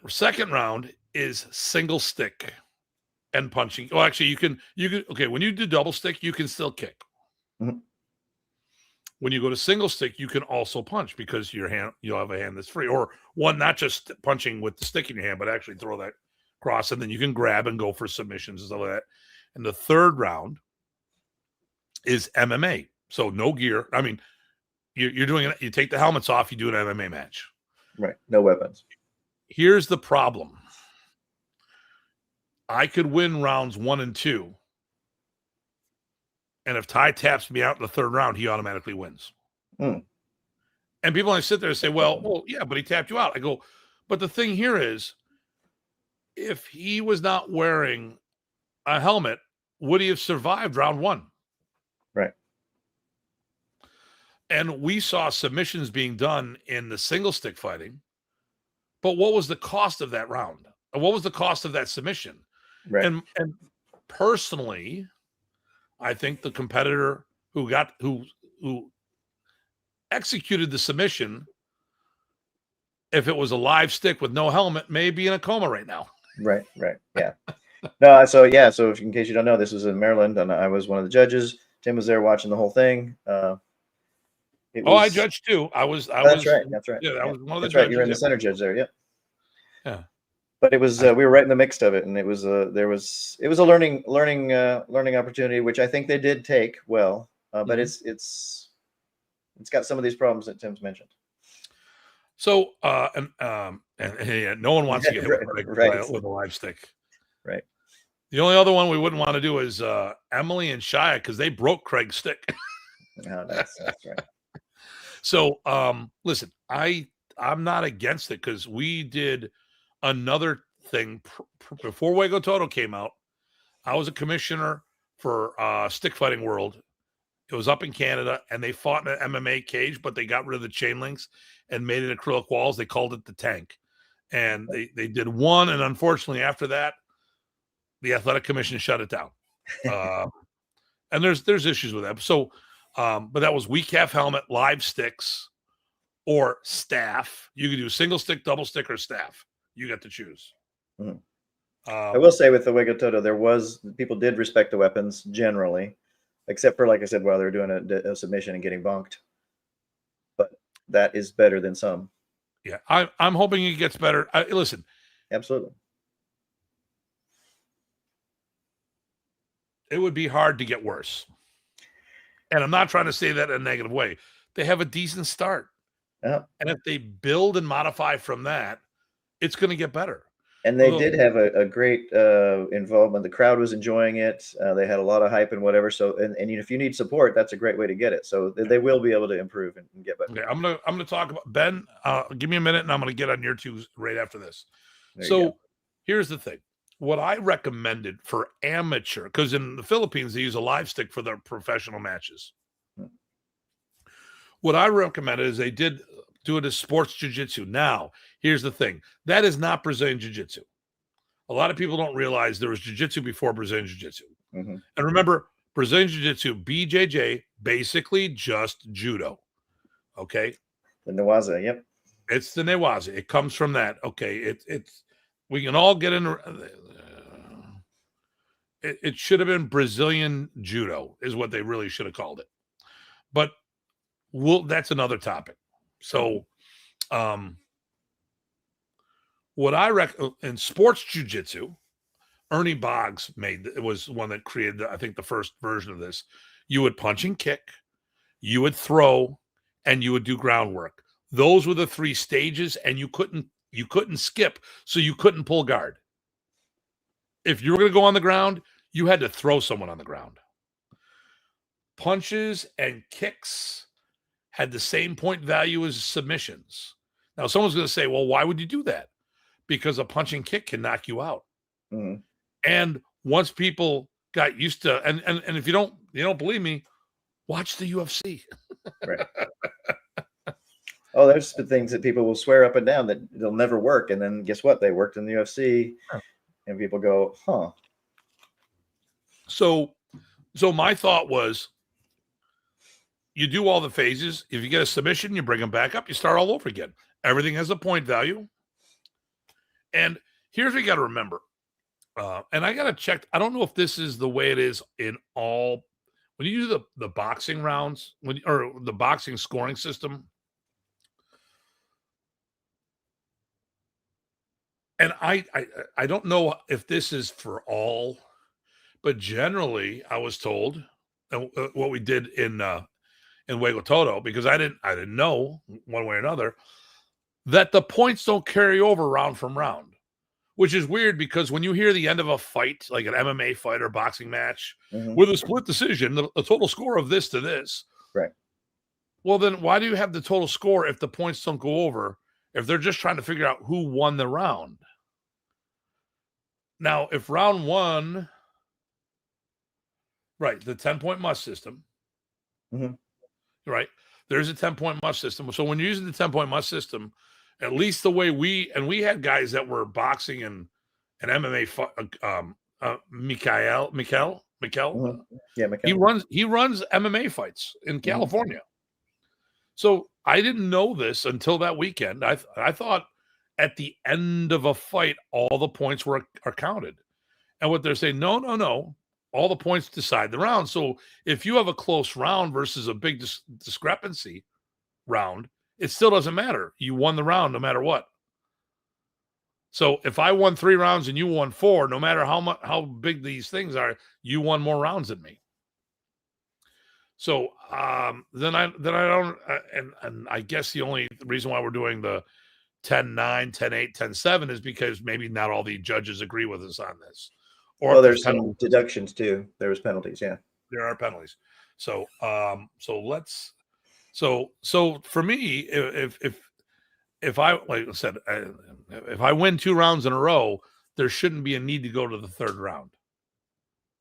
round is single stick and punching. Well, actually, you can okay, when you do double stick, you can still kick. When you go to single stick, you can also punch, because you'll have a hand that's free, or one not just punching with the stick in your hand, but actually throw that cross, and then you can grab and go for submissions and stuff like that. And the third round is MMA. So no gear. I mean, you're doing it. You take the helmets off. You do an MMA match. Right. No weapons. Here's the problem. I could win rounds 1 and 2. And if Ty taps me out in the third round, he automatically wins. And people sit there and say, well, yeah, but he tapped you out. I go, but the thing here is, if he was not wearing a helmet, would he have survived round 1? Right. And we saw submissions being done in the single stick fighting. But what was the cost of that round? What was the cost of that submission? Right. And personally, I think the competitor who executed the submission, if it was a live stick with no helmet, may be in a coma right now. Right. Yeah. No, so if, in case you don't know, this was in Maryland, and I was one of the judges. Tim was there watching the whole thing. I judged too. That's right. Yeah, I was one of the judges. Right. You were in the center judge there. Yeah. Yeah. But it was we were right in the mix of it, and it was a learning opportunity, which I think they did take well. But it's got some of these problems that Tim's mentioned. So and no one wants to get hit with a live stick. Right. The only other one we wouldn't want to do is Emily and Shia, because they broke Craig's stick. No, that's right. So listen, I'm not against it, because we did another thing before Hueco Todo came out. I was a commissioner for Stick Fighting World. It was up in Canada, and they fought in an MMA cage, but they got rid of the chain links and made it acrylic walls. They called it the Tank, and they did one, and unfortunately after that, the Athletic Commission shut it down. And there's issues with that. So, but that was WECAF helmet, live sticks, or staff. You could do single stick, double stick, or staff. You got to choose. I will say, with the Hueco Todo, people did respect the weapons generally, except for, like I said, while they were doing a submission and getting bonked. But that is better than some. Yeah, I'm hoping it gets better. Listen, absolutely. It would be hard to get worse. And I'm not trying to say that in a negative way. They have a decent start. Yeah. And if they build and modify from that, it's going to get better. And they did have a great involvement. The crowd was enjoying it. They had a lot of hype and whatever. So, and if you need support, that's a great way to get it. So they will be able to improve and get better. Okay, I'm gonna talk about Ben. Give me a minute, and I'm gonna get on your two right after this. So here's the thing: what I recommended for amateur, because in the Philippines they use a live stick for their professional matches. What I recommended is they did do it as sports jiu-jitsu. Now, here's the thing. That is not Brazilian jiu-jitsu. A lot of people don't realize there was jiu-jitsu before Brazilian jiu-jitsu. Mm-hmm. And remember, Brazilian jiu-jitsu, BJJ, basically just judo. Okay? The Newaza, yep. It's the Newaza. It comes from that. Okay, it's we can all get into it should have been Brazilian judo is what they really should have called it. But that's another topic. So what I reckon in sports jiu-jitsu, Ernie Boggs was one that created, I think, the first version of this. You would punch and kick, you would throw, and you would do groundwork. Those were the 3 stages, and you couldn't skip, so you couldn't pull guard. If you were going to go on the ground, you had to throw someone on the ground. Punches and kicks had the same point value as submissions. Now, someone's going to say, well, why would you do that? Because a punch and kick can knock you out. Mm-hmm. And once people got used to, and if you don't believe me, watch the UFC. Right. Oh, there's the things that people will swear up and down that they'll never work. And then guess what? They worked in the UFC. Huh. And people go, huh. So my thought was, you do all the phases. If you get a submission, you bring them back up. You start all over again. Everything has a point value. And here's what you got to remember. And I got to check. I don't know if this is the way it is in all. When you do the boxing rounds, or the boxing scoring system. And I don't know if this is for all, but generally I was told what we did in Hueco Todo, because I didn't know one way or another, that the points don't carry over round from round, which is weird because when you hear the end of a fight, like an MMA fight or boxing match, mm-hmm. with a split decision, the total score of this to this. Right. Well, then why do you have the total score if the points don't go over, if they're just trying to figure out who won the round? Now, if round 1, right, the 10-point must system, mm-hmm. right, there's a 10-point must system. So when you're using the 10-point must system, at least the way we had guys that were boxing and MMA, Mikhail, mm-hmm. Yeah, Mikhail. He runs MMA fights in California. Mm-hmm. So I didn't know this until that weekend. I thought at the end of a fight, all the points are counted. And what they're saying, no. All the points decide the round. So if you have a close round versus a big discrepancy round, it still doesn't matter. You won the round no matter what. So if I won 3 rounds and you won 4, no matter how big these things are, you won more rounds than me. So then I don't, and I guess the only reason why we're doing the 10-9, 10-8, 10-7 is because maybe not all the judges agree with us on this. Or there's some deductions too. There was penalties, yeah. There are penalties. So so for me, if I, like I said, if I win 2 rounds in a row, there shouldn't be a need to go to the 3rd round,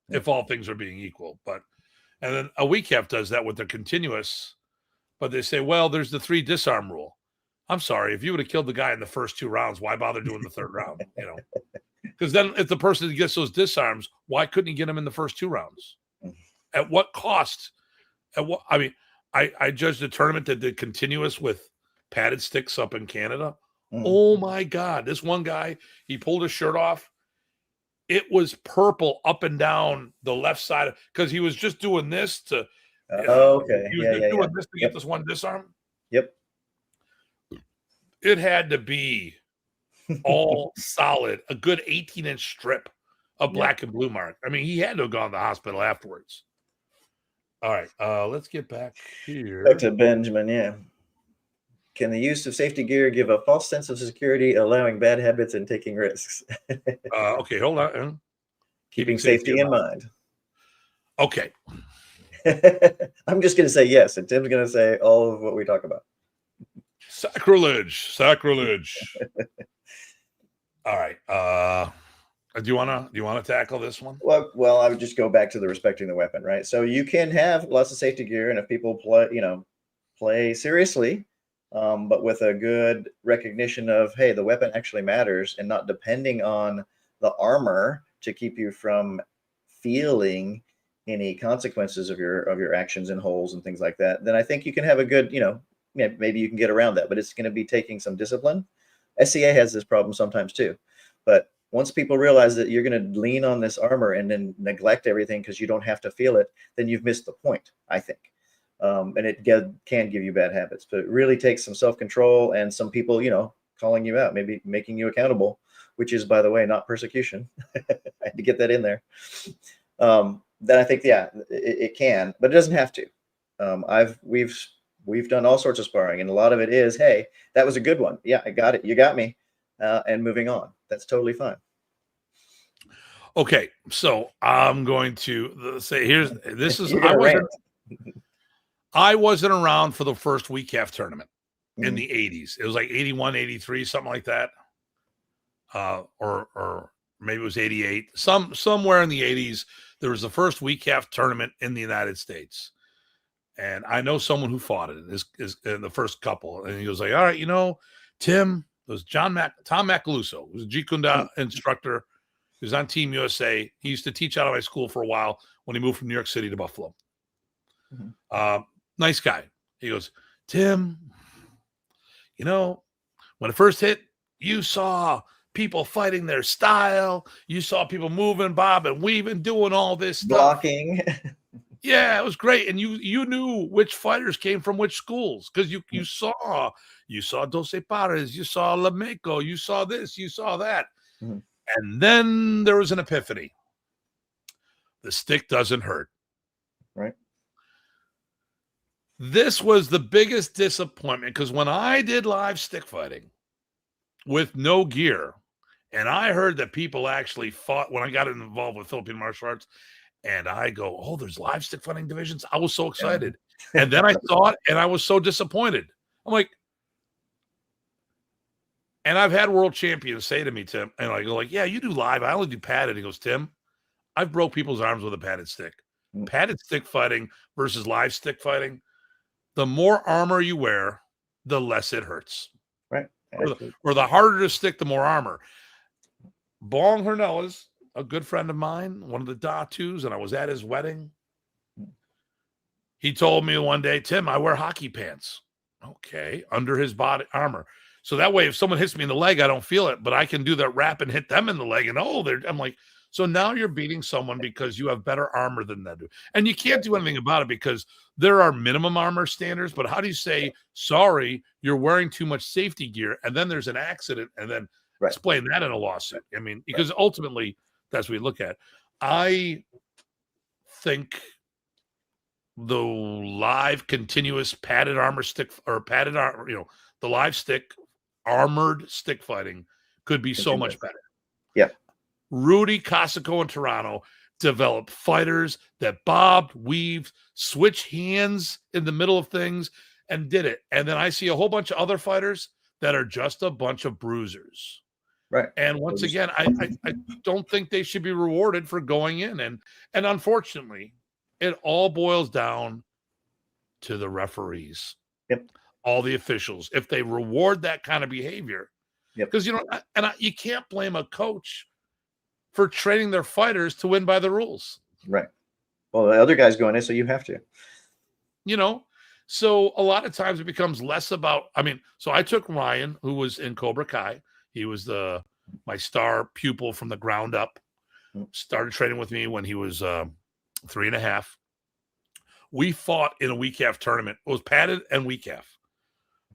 if all things are being equal. And then a WCAF does that with their continuous, but they say, well, there's the 3 disarm rule. I'm sorry, if you would have killed the guy in the first 2 rounds, why bother doing the 3rd round? Because then if the person gets those disarms, why couldn't he get him in the first 2 rounds? At what cost? I judged a tournament that did continuous with padded sticks up in Canada. Mm. Oh my God. This one guy, he pulled his shirt off. It was purple up and down the left side because he was just doing this to okay. He was doing this to get this one disarm. Yep. It had to be all solid, a good 18-inch strip of black and blue mark. I mean, he had to have gone to the hospital afterwards. All right, let's get back here. Back to Benjamin, yeah. Can the use of safety gear give a false sense of security, allowing bad habits and taking risks? Okay, hold on. Keeping safety in mind. Okay. I'm just going to say yes, and Tim's going to say all of what we talk about. Sacrilege. All right. Do you want to tackle this one? Well, I would just go back to the respecting the weapon, right? So you can have lots of safety gear, and if people play seriously, but with a good recognition of, hey, the weapon actually matters, and not depending on the armor to keep you from feeling any consequences of your actions and holes and things like that, then I think you can have a good, maybe you can get around that, but it's going to be taking some discipline. SCA has this problem sometimes too, but once people realize that you're going to lean on this armor and then neglect everything because you don't have to feel it, then you've missed the point, I think. And it can give you bad habits, but it really takes some self-control and some people, calling you out, maybe making you accountable, which is, by the way, not persecution. I had to get that in there. Then I think, yeah, it can, but it doesn't have to. We've done all sorts of sparring, and a lot of it is, hey, that was a good one. Yeah, I got it. You got me. And moving on. That's totally fine. Okay, so I'm going to say I wasn't around for the first week half tournament in the 80s. It was like 81, 83, something like that. Or maybe it was 88. Somewhere in the 80s, there was the first week half tournament in the United States. And I know someone who fought it is in the first couple. And he was like, all right, Tim, it was Tom Macaluso, who was a Jeet Kune Do instructor. He was on Team USA. He used to teach out of my school for a while when he moved from New York City to Buffalo. Nice guy. He goes, Tim, when it first hit, you saw people fighting their style. You saw people moving, bobbing, weaving, doing all this stuff. Blocking. Yeah, it was great. And you knew which fighters came from which schools because you saw Doce Pares, you saw Lameco, you saw this, you saw that. And then there was an epiphany. The stick doesn't hurt. Right. This was the biggest disappointment because when I did live stick fighting with no gear, and I heard that people actually fought when I got involved with Philippine martial arts, and I go, oh, there's live stick fighting divisions. I was so excited. Yeah. And then I saw it and I was so disappointed. I'm like, and I've had world champions say to me, Tim, and I go like, yeah, you do live. I only do padded. He goes, Tim, I've broke people's arms with a padded stick. Padded stick fighting versus live stick fighting. The more armor you wear, the less it hurts. Right. Or the harder to stick, the more armor. Bong Hernelas, a good friend of mine, one of the Datus, and I was at his wedding. He told me one day, Tim, I wear hockey pants. Okay, under his body armor. So that way, if someone hits me in the leg, I don't feel it, but I can do that wrap and hit them in the leg. And I'm like, so now you're beating someone because you have better armor than they do. And you can't do anything about it because there are minimum armor standards. But how do you say, sorry, you're wearing too much safety gear, and then there's an accident, and then explain that in a lawsuit? I mean, because ultimately, that's what we look at. I think the live continuous padded armor stick or padded armor, the live stick armored stick fighting could be so much better. Yeah. Rudy Casico in Toronto developed fighters that bobbed, weaved, switched hands in the middle of things and did it. And then I see a whole bunch of other fighters that are just a bunch of bruisers. Right. And once again, I don't think they should be rewarded for going in. And unfortunately, it all boils down to the referees. Yep. All the officials, if they reward that kind of behavior. Because, you can't blame a coach for training their fighters to win by the rules. Right. Well, the other guy's going in, so you have to. So a lot of times it becomes less about, so I took Ryan, who was in Cobra Kai. He was my star pupil from the ground up. Started training with me when he was 3.5. We fought in a week half tournament. It was padded and week half.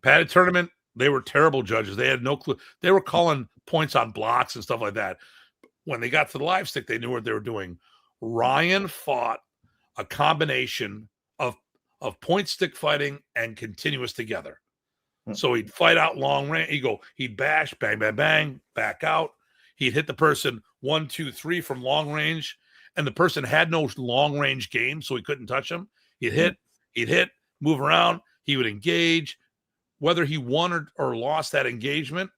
Padded tournament, they were terrible judges. They had no clue. They were calling points on blocks and stuff like that. When they got to the live stick, they knew what they were doing. Ryan fought a combination of point stick fighting and continuous together. So he'd fight out long range. He'd bash, bang, bang, bang, back out. He'd hit the person 1, 2, 3 from long range, and the person had no long range game, so he couldn't touch him. He'd hit, move around. He would engage. Whether he won or lost that engagement,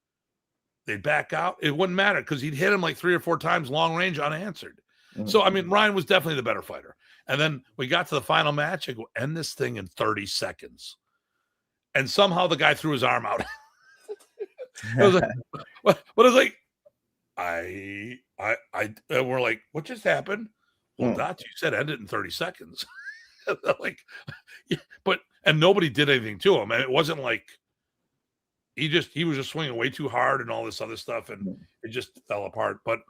they'd back out. It wouldn't matter because he'd hit him like 3 or 4 times long range unanswered. So, Ryan was definitely the better fighter. And then we got to the final match. I go, end this thing in 30 seconds. and somehow the guy threw his arm out. I was like, what? But I was like, and we're like, what just happened? Well, Datu, you said end it in 30 seconds. Like, yeah, and nobody did anything to him. And it wasn't like he was just swinging way too hard and all this other stuff, and it just fell apart. But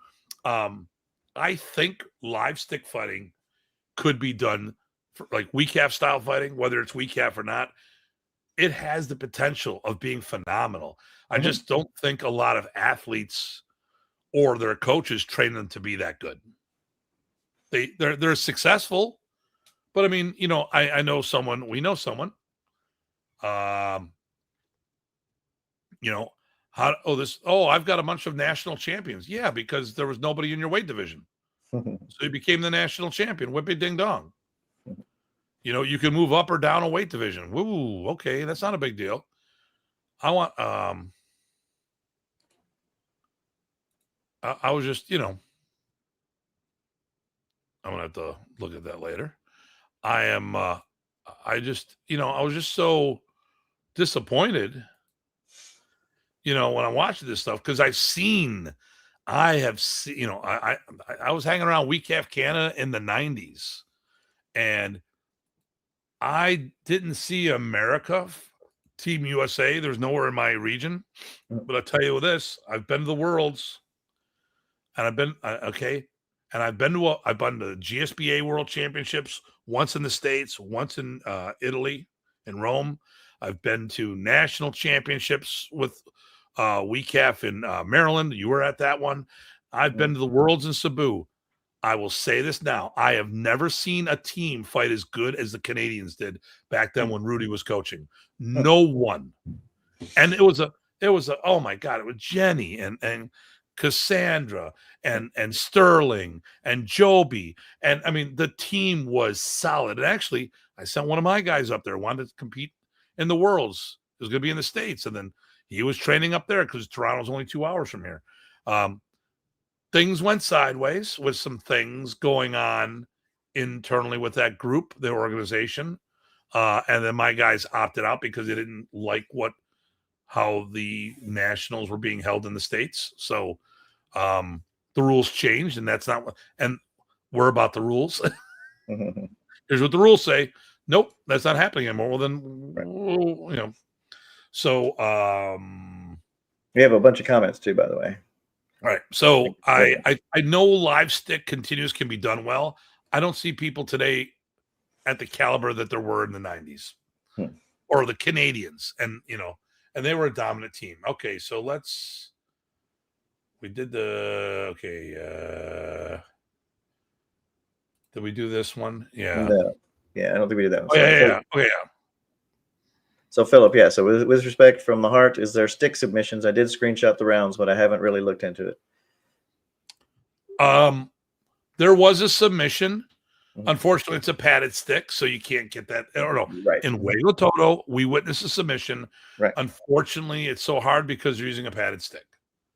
I think live stick fighting could be done for like weak calf style fighting, whether it's weak calf or not. It has the potential of being phenomenal. I just don't think a lot of athletes or their coaches train them to be that good. They're successful, but I mean, I know someone, we know someone, I've got a bunch of national champions. Yeah, because there was nobody in your weight division. So you became the national champion. Whippy ding dong. You can move up or down a weight division. Woo, okay, that's not a big deal. I want I was just, I'm gonna have to look at that later. I was just so disappointed, when I'm watching this stuff, because I have seen, I was hanging around Weak Calf Canada in the 90s, and I didn't see America, Team USA. There's nowhere in my region, but I'll tell you this: I've been to the Worlds, and I've been and I've been to the GSBA World Championships once in the States, once in Italy, in Rome. I've been to national championships with WECAF in Maryland. You were at that one. I've been to the Worlds in Cebu. I will say this now: I have never seen a team fight as good as the Canadians did back then when Rudy was coaching. No one. And it was oh my God, it was Jenny and Cassandra and Sterling and Joby. And I mean, the team was solid. And actually, I sent one of my guys up there, wanted to compete in the Worlds. It was going to be in the States. And then he was training up there because Toronto's only 2 hours from here. Things went sideways with some things going on internally with that group, the organization. And then my guys opted out because they didn't like how the nationals were being held in the States. So the rules changed, and that's not what, and we're about the rules. Here's what the rules say. Nope, that's not happening anymore. Well, then, so we have a bunch of comments too, by the way. All right. So I know live stick continuous can be done well. I don't see people today at the caliber that there were in the 90s or the Canadians. And, and they were a dominant team. Okay. So did we do this one? Yeah. No. Yeah. I don't think we did that one. Oh, yeah. Okay. Yeah. So Philip, yeah. So with respect from the heart, is there stick submissions? I did screenshot the rounds, but I haven't really looked into it. There was a submission. Unfortunately, it's a padded stick, so you can't get that. I don't know. Right. In Huevo Toto, we witnessed a submission. Right. Unfortunately, it's so hard because you're using a padded stick.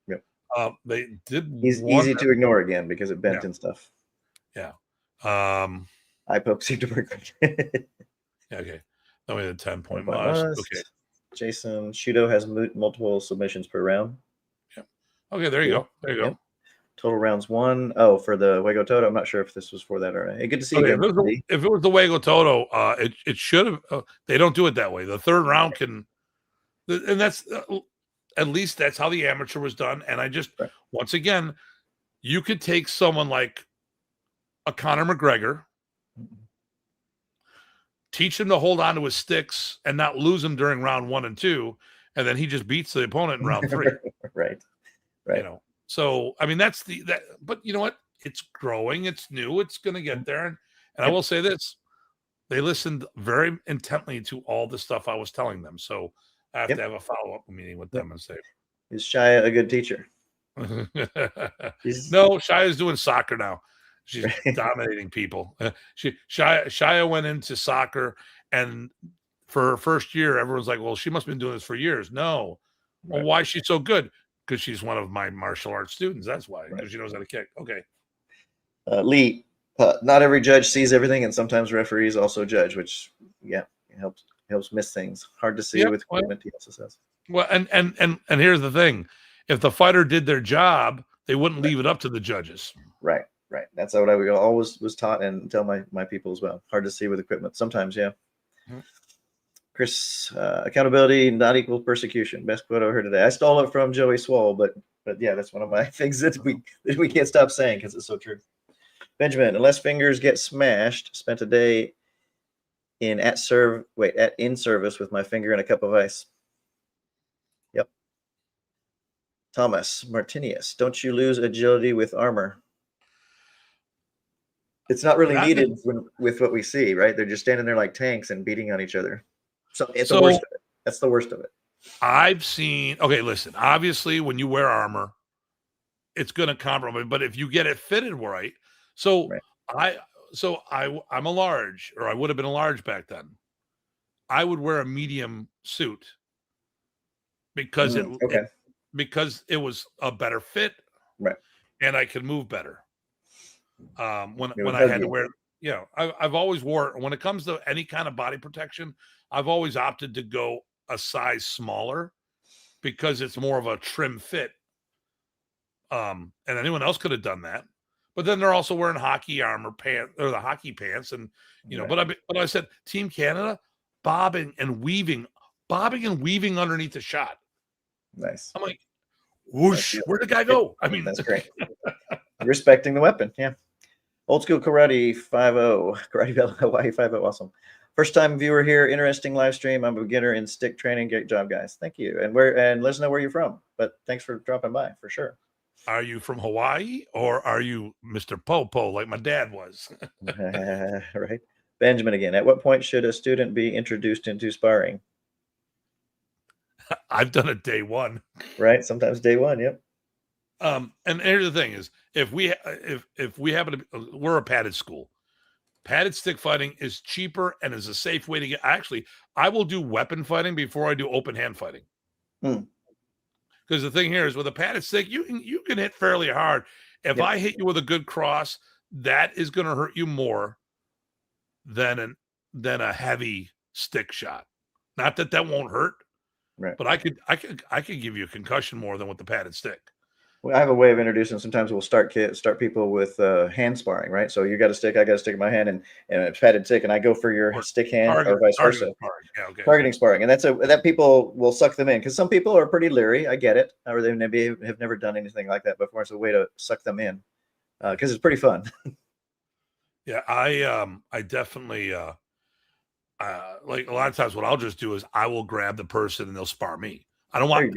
Yep. They did. Easy to ignore again because it bent and stuff. Yeah. Eye poke seemed to work. Okay. Then we had 10-point must. Okay. Jason Shudo has multiple submissions per round. Yeah. Okay. There you go. There you go. Total rounds 1. Oh, for the Huevo Toto. I'm not sure if this was for that or not. Hey, good to see you again. If it was the Huevo Toto, it should have. They don't do it that way. The third round can, and that's at least that's how the amateur was done. And I just once again, you could take someone like a Conor McGregor, teach him to hold on to his sticks and not lose him during round 1 and 2, and then he just beats the opponent in round 3. Right. So I mean that's but you know what? It's growing, it's new, it's gonna get there. And I will say this: they listened very intently to all the stuff I was telling them. So I have to have a follow-up meeting with them and say, is Shia a good teacher? No, Shia's doing soccer now. She's dominating people. Shia went into soccer, and for her first year, everyone's like, well, she must have been doing this for years. No. Well, why is she so good? Because she's one of my martial arts students. That's why. Because she knows how to kick. Okay. Lee, not every judge sees everything, and sometimes referees also judge, which, It helps miss things. Hard to see with equipment, he also says. Well, and here's the thing. If the fighter did their job, they wouldn't leave it up to the judges. Right. That's what I always was taught and tell my people as well. Hard to see with equipment. Sometimes, yeah. Mm-hmm. Chris, accountability not equal persecution. Best quote I heard today. I stole it from Joey Swole, but yeah, that's one of my things that we can't stop saying because it's so true. Benjamin, unless fingers get smashed, spent a day in service with my finger in a cup of ice. Yep. Thomas Martinius, don't you lose agility with armor? It's not really needed with what we see, right? They're just standing there like tanks and beating on each other. So it's the worst of it. That's the worst of it. I've seen, okay, listen, obviously when you wear armor, it's going to compromise, but if you get it fitted right. So right. I'm a large, or I would have been a large back then. I would wear a medium suit because because it was a better fit. Right. And I could move better. When I had to wear, I've always wore, when it comes to any kind of body protection, I've always opted to go a size smaller because it's more of a trim fit. And anyone else could have done that, but then they're also wearing hockey armor pants or the hockey pants, and but I said Team Canada bobbing and weaving underneath the shot. Nice. I'm like, whoosh, where'd the guy go? I mean, that's great. Respecting the weapon, yeah. Old school karate 5-0, karate bell Hawaii 5-0, awesome. First time viewer here, interesting live stream. I'm a beginner in stick training. Great job, guys. Thank you. And let us know where you're from. But thanks for dropping by for sure. Are you from Hawaii or are you Mr. Popo like my dad was? Right. Benjamin again. At what point should a student be introduced into sparring? I've done it day one. Right. Sometimes day one. Yep. And here's the thing is, if we happen to we're a padded school. Padded stick fighting is cheaper and is a safe way to get. Actually, I will do weapon fighting before I do open hand fighting. Because the thing here is, with a padded stick, you can hit fairly hard. If I hit you with a good cross, that is going to hurt you more than a heavy stick shot. Not that won't hurt, right? But I could give you a concussion more than with the padded stick. Well, I have a way of introducing. Sometimes we'll start people with hand sparring, right? So you got a stick, I got a stick in my hand, and a padded stick, and I go for your stick hand, or vice versa. Targeting sparring, and that people will suck them in, because some people are pretty leery. I get it, or they maybe have never done anything like that before. It's a way to suck them in, because it's pretty fun. Yeah, I definitely like a lot of times what I'll just do is I will grab the person and they'll spar me. I don't want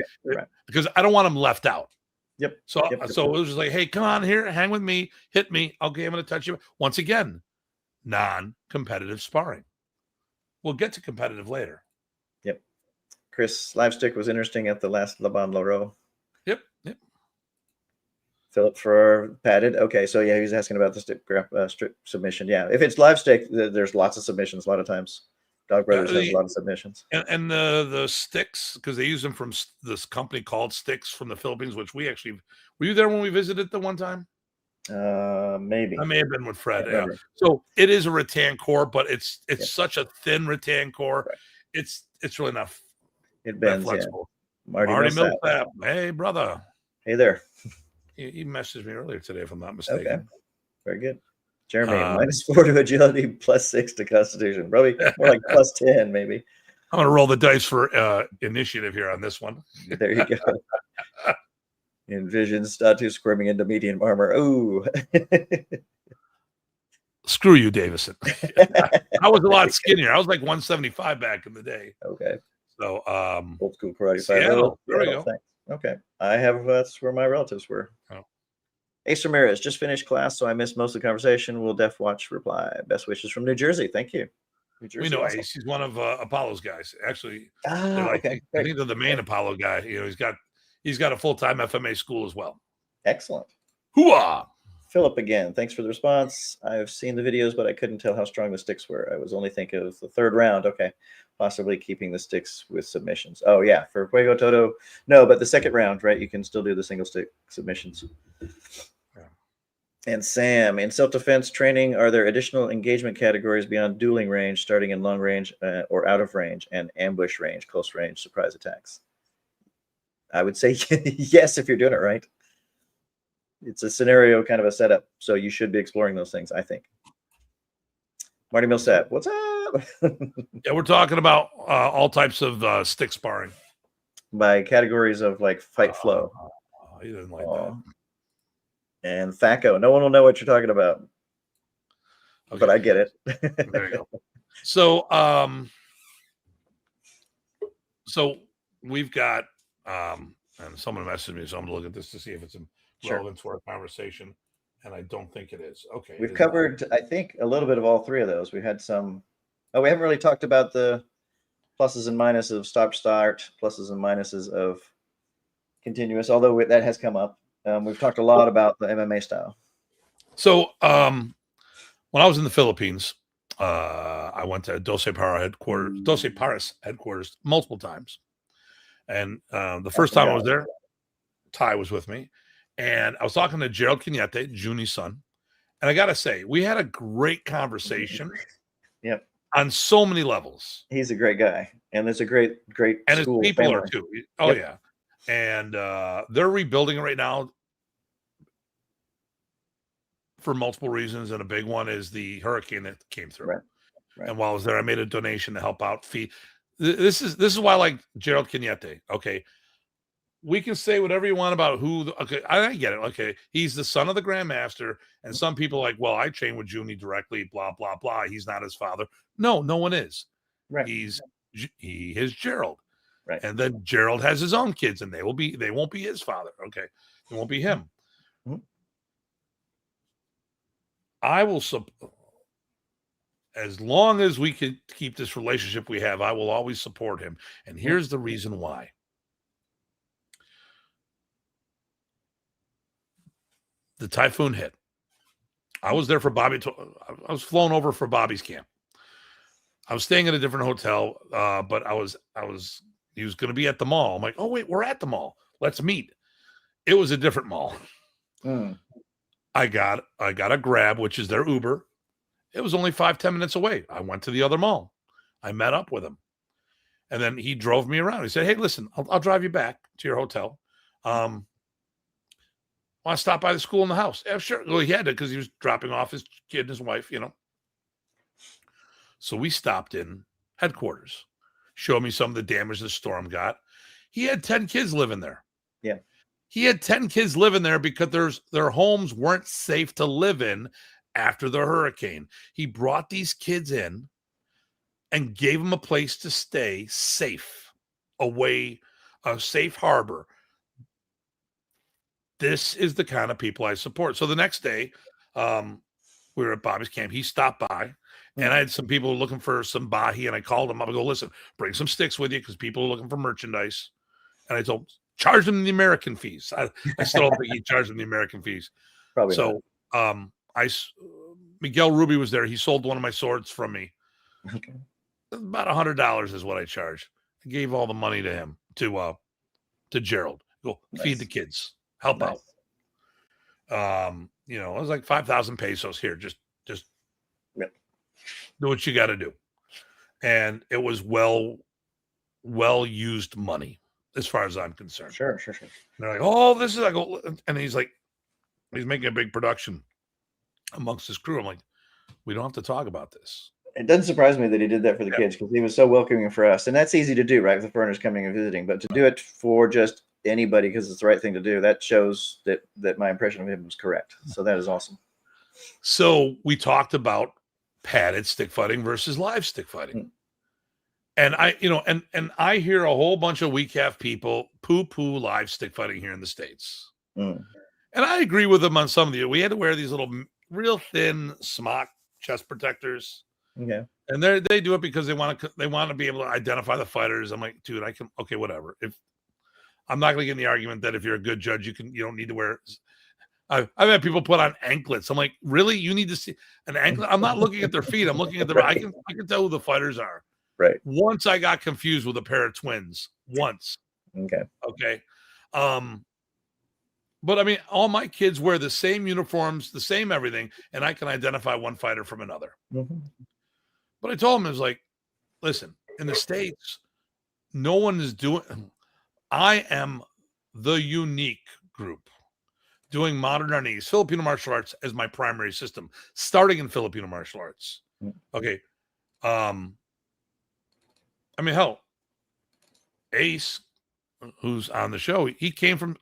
because I don't want them left out. Yep. So it was just like, hey, come on here, hang with me, hit me. Okay, I'm going to touch you. Once again, non-competitive sparring. We'll get to competitive later. Yep. Chris, live stick was interesting at the last Le Bon Laro. Yep. Philip for padded. Okay, so yeah, he was asking about the stick strip submission. Yeah, if it's live stick, there's lots of submissions. A lot of times, Dog Brothers has a lot of submissions. And the sticks, because they use them from this company called Sticks from the Philippines, which were you there when we visited the one time? Maybe. I may have been with Fred. Yeah. So it is a rattan core, but it's such a thin rattan core. Right. It's really not. It bends. Flexible. Yeah. Marty Millsap. Hey, brother. Hey there. He messaged me earlier today, if I'm not mistaken. Okay. Very good. Jeremy, -4 to agility, +6 to constitution. Probably more like +10, maybe. I'm going to roll the dice for initiative here on this one. There you go. Envisions Datu squirming into medium armor. Ooh. Screw you, Davison. I was a lot skinnier. I was like 175 back in the day. Okay. So old school karate. Seattle. There we go. Thanks. Okay. I have that's where my relatives were. Oh. Ace Ramirez just finished class, so I missed most of the conversation. Will Def Watch reply? Best wishes from New Jersey. Thank you. New Jersey, we know awesome. Ace. He's one of Apollo's guys. Actually, okay. I think they're the main Apollo guy. You know, he's got a full-time FMA school as well. Excellent. Hooah! Philip again. Thanks for the response. I've seen the videos, but I couldn't tell how strong the sticks were. I was only thinking of the third round. Okay. Possibly keeping the sticks with submissions. Oh, yeah. For Fuego Toto, no, but the second round, right? You can still do the single stick submissions. And Sam, in self-defense training, are there additional engagement categories beyond dueling range, starting in long range or out of range, and ambush range, close range, surprise attacks? I would say yes, if you're doing it right. It's a scenario, kind of a setup, so you should be exploring those things, I think. Marty Millsap, what's up? Yeah, we're talking about all types of stick sparring. By categories of like fight flow. He didn't like that. And Thaco, no one will know what you're talking about. Okay. But I get it. There you go. So, so we've got, and someone messaged me, so I'm gonna look at this to see if it's relevant to our conversation, and I don't think it is. Okay. We've covered, I think, a little bit of all three of those. We had some. Oh, we haven't really talked about the pluses and minuses of stop-start, pluses and minuses of continuous, although that has come up. We've talked a lot about the MMA style. So when I was in the Philippines, I went to Dos Pares headquarters multiple times. And the first time I was there, Ty was with me. And I was talking to Gerald Cañete, Junie's son. And I got to say, we had a great conversation. Yep. On so many levels. He's a great guy. And there's a great and school his people family. are too. Oh, yep. Yeah. And they're rebuilding it right now for multiple reasons. And a big one is the hurricane that came through. Right. And while I was there, I made a donation to help out feed. This is why I like Gerald Cañete. Okay. We can say whatever you want about okay, I get it. Okay. He's the son of the Grandmaster. And some people are like, well, I trained with Junie directly, blah, blah, blah. He's not his father. No one is. Right. He is Gerald. Right. And then Gerald has his own kids, and they won't be his father. Okay. It won't be him. Mm-hmm. I will as long as we can keep this relationship we have, I will always support him. And here's the reason why. The typhoon hit. I was there for Bobby. I was flown over for Bobby's camp. I was staying at a different hotel, but he was going to be at the mall. I'm like, oh wait, we're at the mall. Let's meet. It was a different mall. I got a Grab, which is their Uber. It was only 5-10 minutes away. I went to the other mall. I met up with him. And then he drove me around. He said, hey, listen, I'll drive you back to your hotel. Want to stop by the school in the house? Yeah, sure. Well, he had to because he was dropping off his kid and his wife, So we stopped in headquarters. Showed me some of the damage the storm got. He had 10 kids living there. Yeah. He had 10 kids living there because their homes weren't safe to live in after the hurricane. He brought these kids in and gave them a place to stay safe, a safe harbor. This is the kind of people I support. So the next day, we were at Bobby's camp. He stopped by, and I had some people looking for some bahi, and I called him up. I go, listen, bring some sticks with you because people are looking for merchandise. And I told him, charge them the American fees. I still don't think he charged them the American fees. Probably so. Not. Miguel Ruby was there. He sold one of my swords from me. Okay. About $100 is what I charged. I gave all the money to him to Gerald. Go feed the kids, help out. It was like 5,000 pesos here. Just do what you got to do. And it was well used money as far as I'm concerned. Sure. And they're like, oh, this is, I go, and he's like, he's making a big production amongst his crew. I'm like, we don't have to talk about this. It doesn't surprise me that he did that for the kids because he was so welcoming for us. And that's easy to do, right? With the foreigners coming and visiting. But to do it for just anybody because it's the right thing to do, that shows that my impression of him was correct. So that is awesome. So we talked about padded stick fighting versus live stick fighting. And I hear a whole bunch of weak half people poo-poo live stick fighting here in the States. And I agree with them on some of the. We had to wear these little real thin smock chest protectors. Okay. And they do it because they want to be able to identify the fighters. I'm like, dude, okay, whatever. If I'm not going to get in the argument that if you're a good judge, you don't need to wear. I've had people put on anklets. I'm like, really? You need to see an anklet? I'm not looking at their feet. I'm looking at I can tell who the fighters are. Right. Once I got confused with a pair of twins. Once. Okay. But I mean, all my kids wear the same uniforms, the same everything, and I can identify one fighter from another. Mm-hmm. But I told them, it was like, listen, in the States, no one is doing. I am the unique group doing modern Chinese, Filipino martial arts as my primary system, starting in Filipino martial arts. Okay. I mean, hell, Ace, who's on the show, he came from,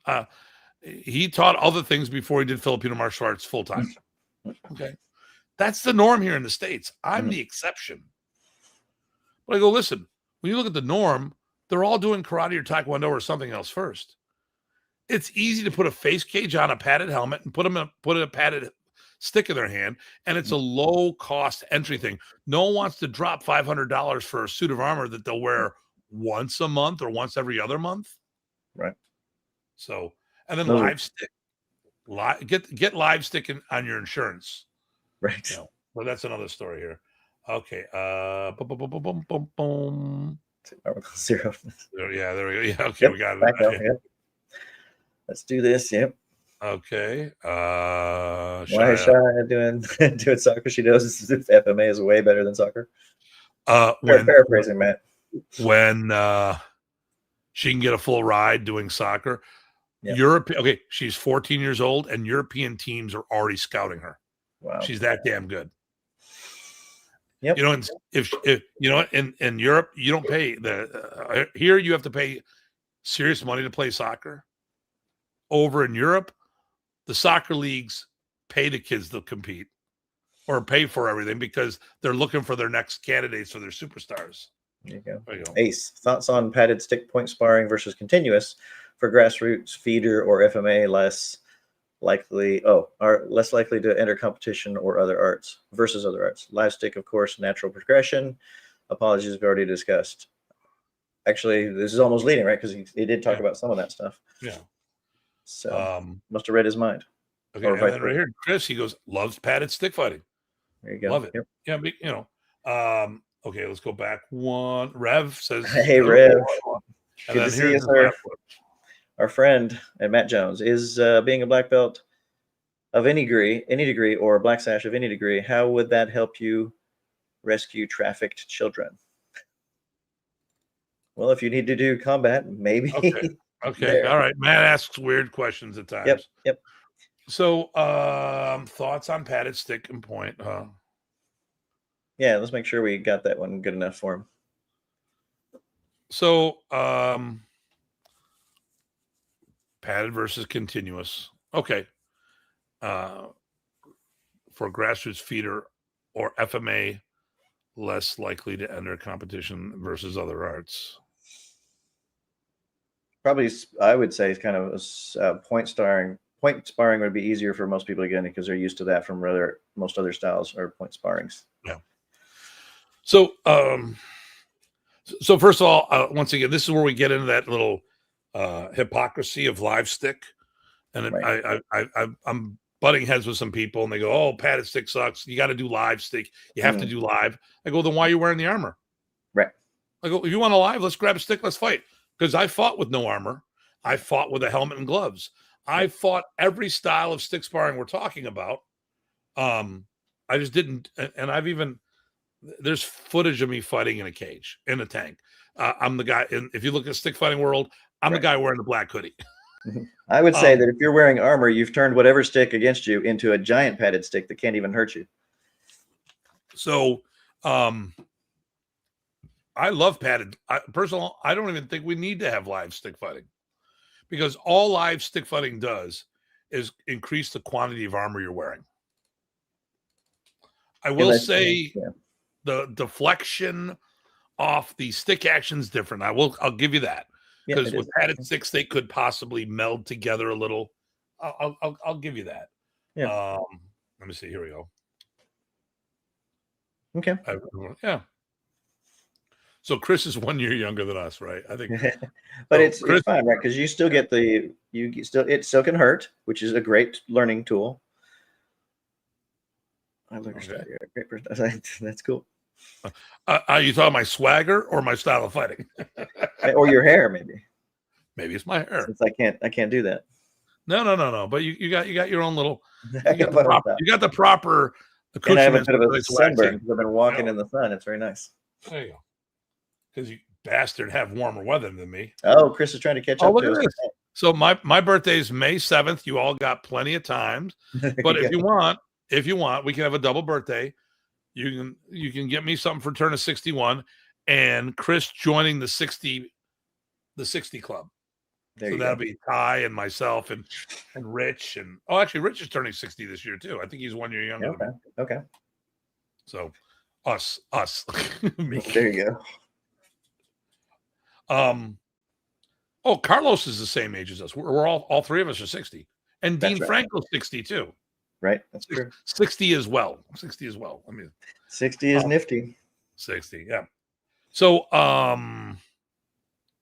he taught other things before he did Filipino martial arts full time. Okay. That's the norm here in the States. I'm the exception. But I go, listen, when you look at the norm, they're all doing karate or taekwondo or something else first. It's easy to put a face cage on a padded helmet and put a padded stick in their hand, and it's a low cost entry thing. No one wants to drop $500 for a suit of armor that they'll wear once a month or once every other month. Right. So, and then live stick, get live stick on your insurance. Right. You know, well, that's another story here. Okay. Boom, boom, boom. 0. Yeah, there we go. Yeah, okay, we got it. Okay. Yep. Let's do this. Yep. Okay. Why is Shia doing soccer? She knows FMA is way better than soccer. Paraphrasing, Matt. When she can get a full ride doing soccer. Yep. Okay, she's 14 years old, and European teams are already scouting her. Wow. She's that damn good. Yep. You know, if you know, in Europe, you don't pay here you have to pay serious money to play soccer. Over in Europe, the soccer leagues pay the kids to compete or pay for everything because they're looking for their next candidates for their superstars. There you go. Ace, thoughts on padded stick point sparring versus continuous for grassroots, feeder, or FMA less likely to enter competition or other arts versus other arts. Live stick, of course, natural progression. Apologies, we've already discussed. Actually, this is almost leading, right? Because he did talk about some of that stuff. Yeah. So must have read his mind. Okay, and then right here, Chris, he goes, loves padded stick fighting. There you go. Love it. Yep. Yeah, but, you know. Okay, let's go back one. Rev says, hey, Rev. Good to see you, sir. Our friend and Matt Jones is being a black belt of any degree, or a black sash of any degree. How would that help you rescue trafficked children? Well, if you need to do combat, maybe. Okay. All right. Matt asks weird questions at times. Yep. So, thoughts on padded stick and point? Yeah, let's make sure we got that one good enough for him. So, padded versus continuous. Okay. For grassroots feeder or FMA, less likely to enter competition versus other arts. Probably, I would say, it's kind of point sparring. Point sparring would be easier for most people again because they're used to that from most other styles or point sparrings. Yeah. So, so first of all, once again, this is where we get into that little hypocrisy of live stick, and right. I'm butting heads with some people, and they go, "Oh, padded stick sucks. You got to do live stick. You have to do live." I go, "Then why are you wearing the armor?" Right. I go, "If you want a live, let's grab a stick, let's fight." Because I fought with no armor. I fought with a helmet and gloves. I fought every style of stick sparring we're talking about. I just didn't, and I've even, there's footage of me fighting in a cage, in a tank. I'm the guy, and if you look at stick fighting world, I'm the guy wearing the black hoodie. I would say that if you're wearing armor, you've turned whatever stick against you into a giant padded stick that can't even hurt you. So, I love padded. Personally, I don't even think we need to have live stick fighting, because all live stick fighting does is increase the quantity of armor you're wearing. I will say the deflection off the stick action is different. I'll give you that, because with padded sticks they could possibly meld together a little. I'll give you that. Yeah. Let me see. Here we go. Okay. Yeah. So Chris is 1 year younger than us, right? I think, but it's fine, right? Because you still get it still can hurt, which is a great learning tool. I learned great person. That's cool. Are you talking my swagger or my style of fighting? Or your hair, maybe. Maybe it's my hair. Since I can't do that. No. But you got your own little. You got the proper and I have a accoutrements. bit of a sunburn because I've been walking in the sun. It's very nice. There you go. Because you bastard have warmer weather than me. Oh, Chris is trying to catch up to us. So my birthday is May 7th. You all got plenty of time. But if you want, we can have a double birthday. You can get me something for turn of 61, and Chris joining the 60 club. So that'll be Ty and myself and Rich and actually Rich is turning 60 this year too. I think he's 1 year younger. Okay. Than me. Okay. So us. Me. There you go. Oh, Carlos is the same age as us. We're all three of us are 60. And Dean Franco's 60 too. Right. That's true. 60 as well. 60 as well. I mean 60 is nifty. 60, yeah. So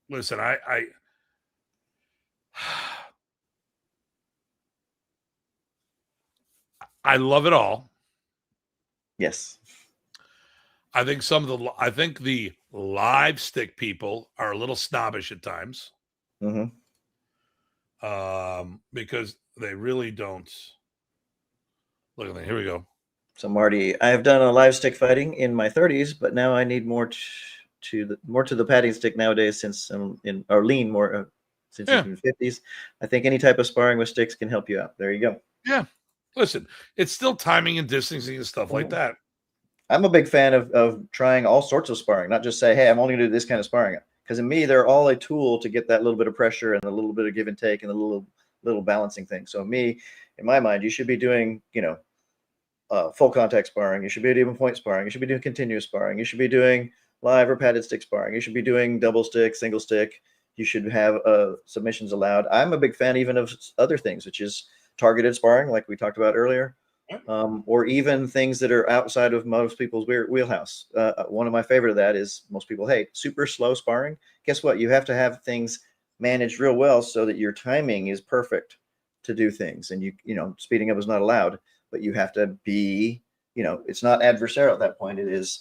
listen, I love it all. Yes. I think the live stick people are a little snobbish at times. Mm-hmm. Because they really don't. Look at that. Here we go. So Marty, I have done a live stick fighting in my 30s, but now I need more to the padding stick nowadays since I'm lean more since in the 50s. I think any type of sparring with sticks can help you out. There you go. Yeah. Listen, it's still timing and distancing and stuff like that. I'm a big fan of trying all sorts of sparring, not just say, hey, I'm only going to do this kind of sparring. Because in me, they're all a tool to get that little bit of pressure and a little bit of give and take and a little balancing thing. So in my mind, you should be doing, full contact sparring. You should be doing point sparring. You should be doing continuous sparring. You should be doing live or padded stick sparring. You should be doing double stick, single stick. You should have submissions allowed. I'm a big fan even of other things, which is targeted sparring, like we talked about earlier, or even things that are outside of most people's wheelhouse. One of my favorite of that is most people hate super slow sparring. Guess what? You have to have things managed real well so that your timing is perfect to do things. And speeding up is not allowed, but you have to be, it's not adversarial at that point. It is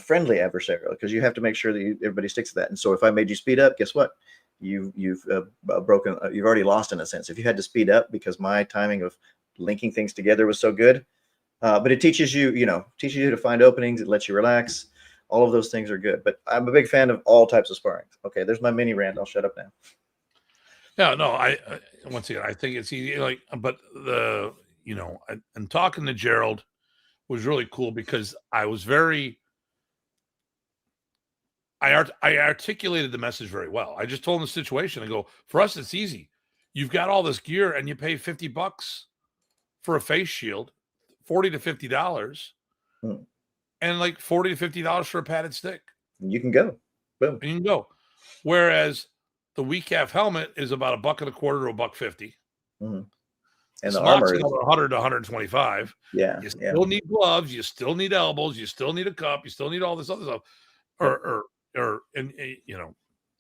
friendly adversarial because you have to make sure that everybody sticks to that. And so if I made you speed up, guess what? You've already lost in a sense. If you had to speed up because my timing of linking things together was so good, but it teaches you to find openings. It lets you relax. All of those things are good. But I'm a big fan of all types of sparring. Okay, there's my mini rant. I'll shut up now. Yeah, no, I once again, I think it's easy. But and talking to Gerald was really cool because I articulated the message very well. I just told him the situation. I go, for us, it's easy. You've got all this gear and you pay $50 for a face shield, $40 to $50, and like $40 to $50 for a padded stick. You can go. Boom. And you can go. Whereas the weak calf helmet is about $1.25 to $1.50. Mm-hmm. And the armor is $100 to $125. Yeah. You still need gloves. You still need elbows. You still need a cup. You still need all this other stuff. And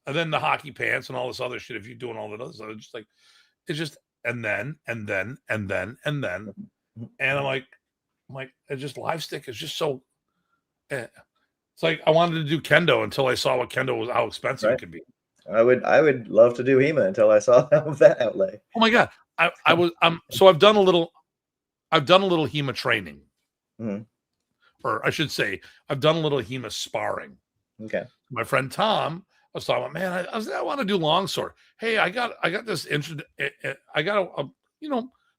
then the hockey pants and all this other shit. If you're doing all that other stuff, and then, and I'm like, it's just live stick is just so. It's like I wanted to do kendo until I saw what kendo was, how expensive it could be. I would love to do HEMA until I saw that outlay. Oh my god, so I've done a little HEMA training, or I should say, I've done a little HEMA sparring. Okay. My friend Tom, I was talking about, man, I want to do longsword. Hey, I got this interest. I got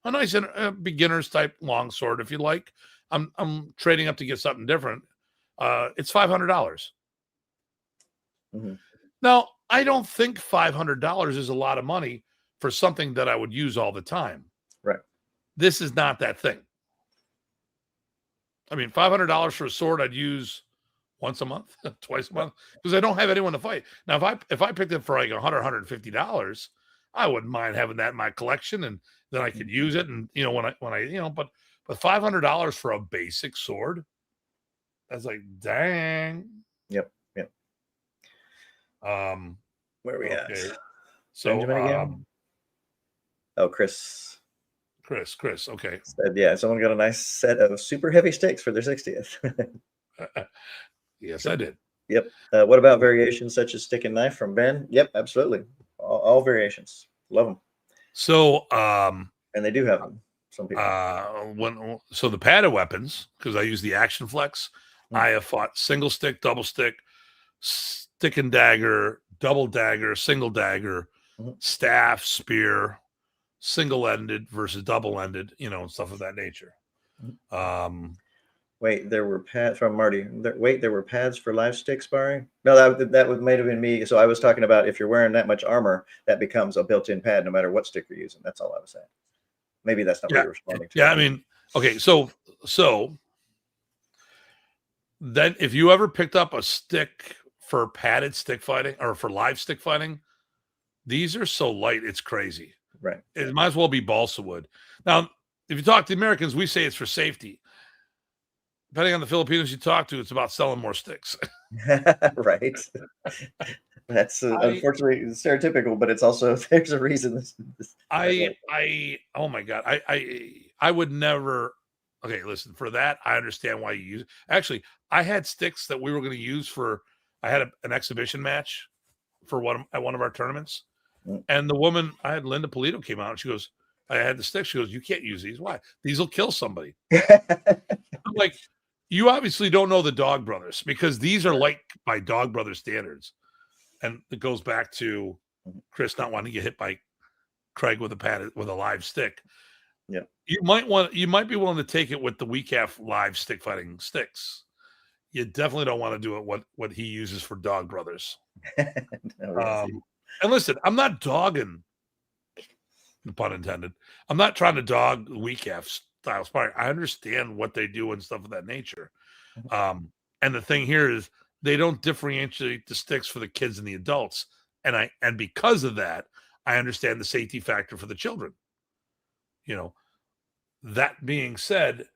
a nice beginner's type longsword. If you like, I'm trading up to get something different. It's $500. Mm-hmm. Now, I don't think $500 is a lot of money for something that I would use all the time. Right. This is not that thing. I mean, $500 for a sword I'd use once a month, twice a month, because I don't have anyone to fight. Now, if I picked it for like $100, $150, I wouldn't mind having that in my collection, and then I could use it. And but $500 for a basic sword, that's like, dang. Yep. Where are we at? So Benjamin again? Chris. Okay. Said, someone got a nice set of super heavy sticks for their 60th. Yes, I did. Yep. What about variations such as stick and knife from Ben? Yep, absolutely. All variations. Love them. So, and they do have them. Some people. So the padded weapons, because I use the Action Flex, I have fought single stick, double stick, stick and dagger, double dagger, single dagger, staff, spear, single-ended versus double-ended, and stuff of that nature. Wait, there were pads from Marty. There were pads for live stick sparring? No, that would might have been me. So I was talking about if you're wearing that much armor, that becomes a built-in pad no matter what stick you're using. That's all I was saying. Maybe that's not what you're responding to. Yeah, I mean, okay, so then if you ever picked up a stick for padded stick fighting or for live stick fighting, these are so light, it's crazy. Right. It might as well be balsa wood. Now, if you talk to the Americans, we say it's for safety. Depending on the Filipinos you talk to, it's about selling more sticks. Right. That's unfortunately stereotypical, but it's also there's a reason. Oh my God, I would never. Okay, listen, for that I understand why you use it. Actually, I had sticks that we were going to use for. I had an exhibition match for one of our tournaments, and the woman I had, Linda Polito, came out and she goes, "I had the sticks." She goes, "You can't use these. Why? These will kill somebody." I'm like, you obviously don't know the Dog Brothers, because these are light by Dog Brothers standards. And it goes back to Chris not wanting to get hit by Craig with a live stick. Yeah. You might be willing to take it with the WeCaf live stick fighting sticks. You definitely don't want to do it what he uses for Dog Brothers. And listen, I'm not dogging, pun intended. I'm not trying to dog WeCaf style sparring. I understand what they do and stuff of that nature. And the thing here is they don't differentiate the sticks for the kids and the adults. And because of that, I understand the safety factor for the children. That being said,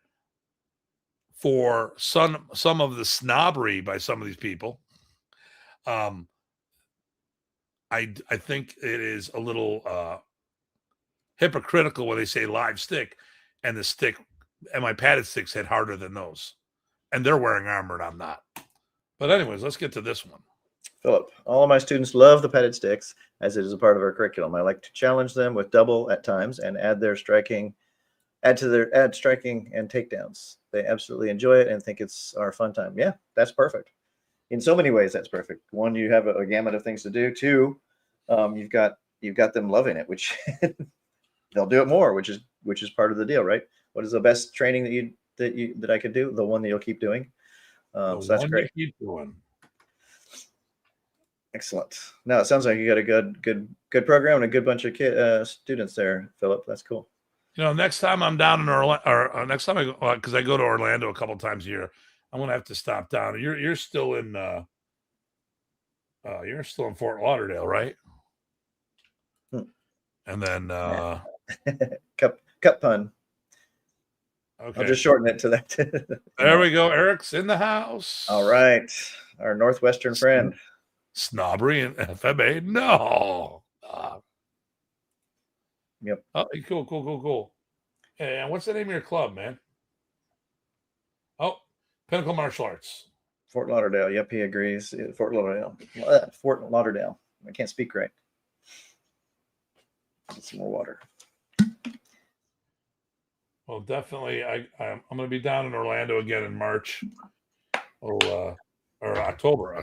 for some of the snobbery by some of these people, I think it is a little hypocritical when they say live stick and the stick and my padded sticks hit harder than those. And they're wearing armor and I'm not. But anyways, let's get to this one. Philip, all of my students love the padded sticks as it is a part of our curriculum. I like to challenge them with double at times and add striking and takedowns. They absolutely enjoy it and think it's our fun time. Yeah, that's perfect. In so many ways, that's perfect. One, you have a gamut of things to do. Two, you've got them loving it, which they'll do it more, which is part of the deal, right? What is the best training that I could do? The one that you'll keep doing. So that's great. Keep doing. Excellent. No, it sounds like you got a good program and a good bunch of students there, Philip. That's cool. Next time I'm down in Orlando, or next time I go, because I go to Orlando a couple times a year, I'm gonna have to stop down. You're still in Fort Lauderdale, right? And then cup pun. Okay. I'll just shorten it to that. There we go. Eric's in the house. All right. Our Northwestern friend. Snobbery and FMA. No. Yep. Oh, cool. And what's the name of your club, man? Oh, Pinnacle Martial Arts. Fort Lauderdale. Yep, he agrees. Fort Lauderdale. Fort Lauderdale. I can't speak right. Get some more water. Well, definitely. I'm going to be down in Orlando again in March. Or October. I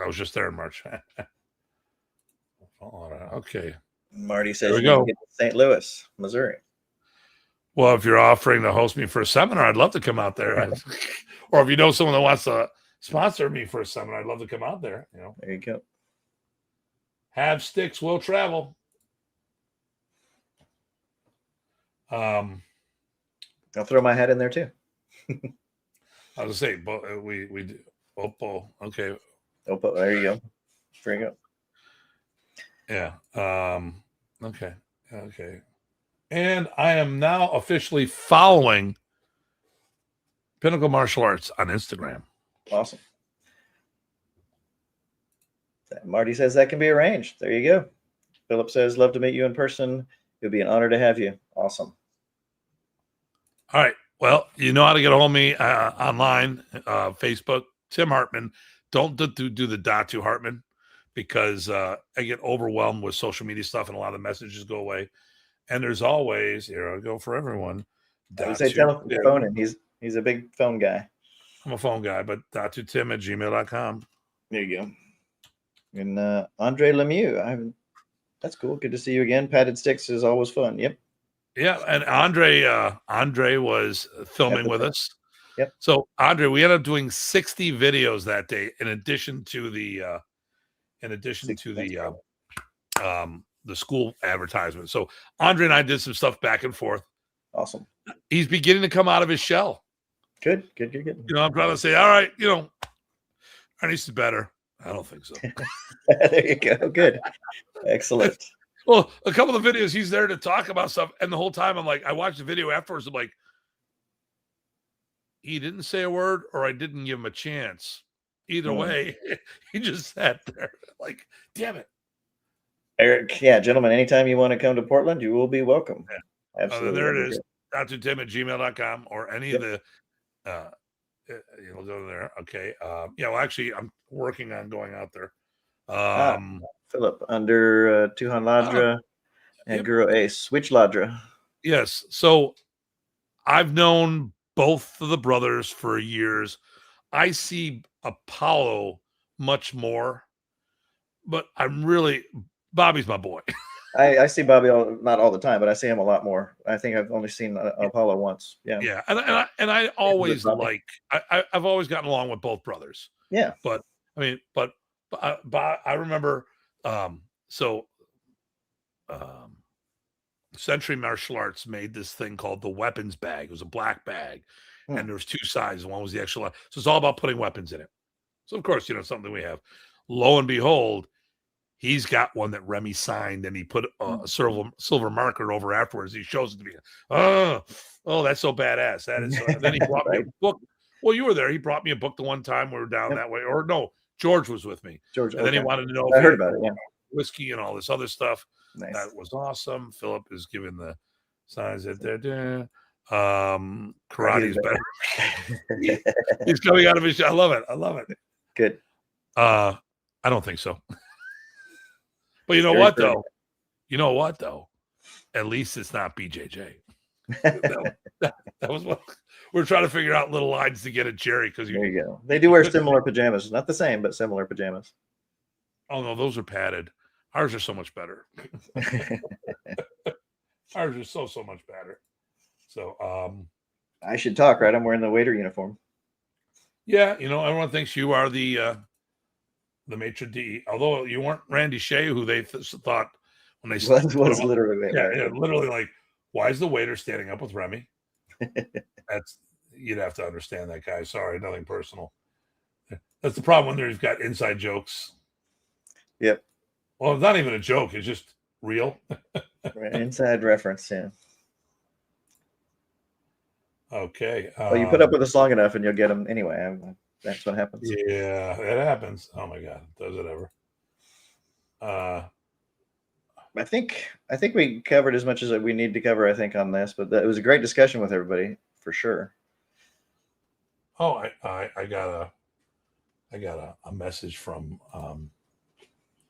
was just there in March. Okay. Marty says you can get to St. Louis, Missouri. Well, if you're offering to host me for a seminar, I'd love to come out there. Or if you know someone that wants to sponsor me for a seminar, I'd love to come out there. There you go. Have sticks, will travel. I'll throw my hat in there too. I was gonna say, but we do. Oppo. Okay. Oppo. There you go. There you go. Yeah. Okay. And I am now officially following Pinnacle Martial Arts on Instagram. Awesome. Marty says that can be arranged. There you go. Philip says, love to meet you in person. It would be an honor to have you. Awesome. All right. Well, you know how to get a hold of me online, Facebook, Tim Hartman. Don't do the Datu Hartman, because I get overwhelmed with social media stuff and a lot of the messages go away. And there's always, here I go for everyone. I would say phone him. He's a big phone guy. I'm a phone guy, but datutim@gmail.com. There you go. And Andre Lemieux. That's cool. Good to see you again. Padded Sticks is always fun. Yep. Yeah, and Andre was filming with us. Yep. So Andre, we ended up doing 60 videos that day, in addition to the school advertisement. So Andre and I did some stuff back and forth. Awesome. He's beginning to come out of his shell. Good. I'm trying to say, all right, Ernie's is better. I don't think so. There you go. Good. Excellent. Well, a couple of videos, he's there to talk about stuff. And the whole time I'm like, I watched the video afterwards. I'm like, he didn't say a word or I didn't give him a chance. Either way, he just sat there like, damn it. Eric, gentlemen, anytime you want to come to Portland, you will be welcome. Yeah. Absolutely. There it is. DatuTim@gmail.com or any of the, you'll go there. Okay. Well, actually, I'm working on going out there. Philip under Tuhan Ladra and Guro Ace. Which Ladra? Yes. So I've known both of the brothers for years. I see Apollo much more, but Bobby's my boy. I see Bobby not all the time, but I see him a lot more. I think I've only seen Apollo once. Yeah. Yeah. And I always I've always gotten along with both brothers. Yeah. But I remember, Century Martial Arts made this thing called the weapons bag. It was a black bag, and there was two sizes. One was the extra. So it's all about putting weapons in it. So of course, something we have. Lo and behold, he's got one that Remy signed, and he put a silver marker over afterwards. He shows it to me. Oh, that's so badass. That is. And then he brought me a book. Well, you were there. He brought me a book the one time we were down that way. Or no, George was with me. George, and then he wanted to know. I heard about it. Yeah, whiskey and all this other stuff. Nice. That was awesome. Philip is giving the signs that karate's better. He's coming out of his. I love it. Good. I don't think so. But you know what though? At least it's not BJJ. that was what we're trying to figure out, little lines to get at Jerry, because there you go. They do wear similar pajamas, not the same, but similar pajamas. Oh no, those are padded. Ours are so much better. Ours are so much better. So I should talk, right? I'm wearing the waiter uniform. Yeah, everyone thinks you are the maitre d'. Although you weren't Randy Shea, who they thought when they was literally literally like, why is the waiter standing up with Remy? You'd have to understand that guy. Sorry, nothing personal. That's the problem when you've got inside jokes. Yep. Well, it's not even a joke. It's just real. Inside reference, yeah. Okay. Well, you put up with us long enough and you'll get them anyway. That's what happens. Yeah, it happens. Oh my God. Does it ever? I think we covered as much as we need to cover, I think, on this, but it was a great discussion with everybody for sure. Oh, I got a message from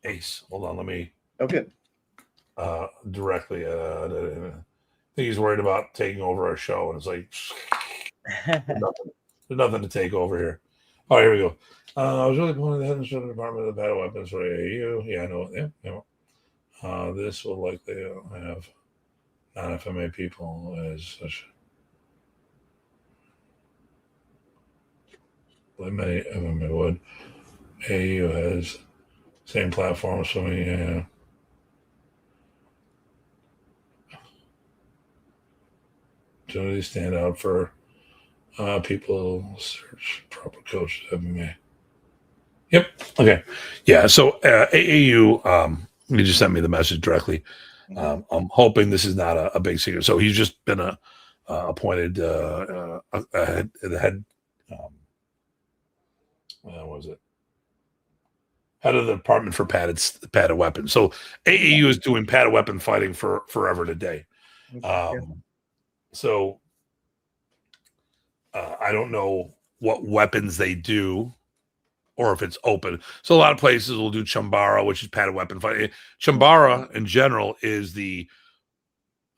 Ace. Hold on, let me. Oh, good. Directly. I think he's worried about taking over our show, and it's like there's nothing to take over here. Oh, here we go. I was really pointing the head and shoulder department of the battle weapons for AAU. Yeah, I know. Yeah. This will likely have non-FMA people as such. Like many FMA would. AAU has same platform, so many. Opportunity stand out for people search proper coach MMA. Yep. Okay. Yeah. So AAU, you just sent me the message directly. I'm hoping this is not a big secret. So he's just been appointed the head. What was it? Head of the department for padded weapons. So AAU is doing padded weapon fighting for forever today. So I don't know what weapons they do or if it's open. So a lot of places will do Chambara, which is padded weapon fighting. Chambara in general is the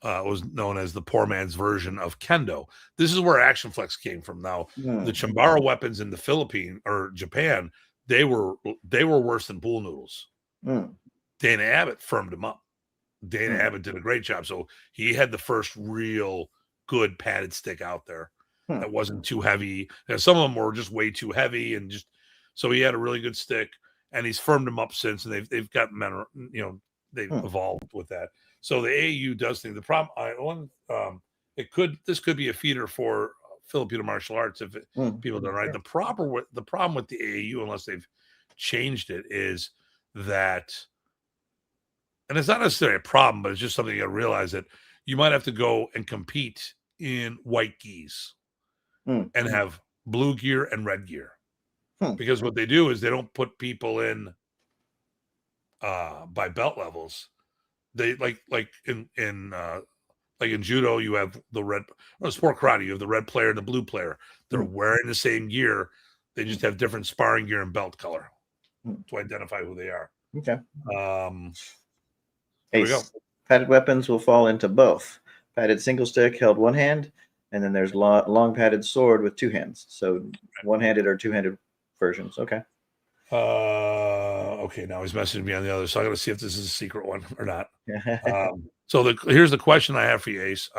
was known as the poor man's version of kendo. This is where Action Flex came from. Now, the Chambara weapons in the Philippines or Japan, they were worse than pool noodles. Dana Abbott firmed him up. Dana Abbott did a great job. So he had the first real good padded stick out there that wasn't too heavy. And some of them were just way too heavy, and just so he had a really good stick, and he's firmed them up since, and they've gotten better, they've evolved with that. So the AAU does think the problem. This could be a feeder for Filipino martial arts if people don't right. The problem with the AAU, unless they've changed it, is that, and it's not necessarily a problem, but it's just something you got to realize, that you might have to go and compete in white gis and have blue gear and red gear, because what they do is they don't put people in by belt levels. They like in judo, you have the red, or sport karate, you have the red player and the blue player. They're wearing the same gear. They just have different sparring gear and belt color to identify who they are. Okay. There we go. Padded weapons will fall into both. Padded single stick held one hand, and then there's long padded sword with two hands. So one-handed or two-handed versions. Okay. Okay, now he's messaging me on the other, so I got to see if this is a secret one or not. So here's the question I have for you, Ace.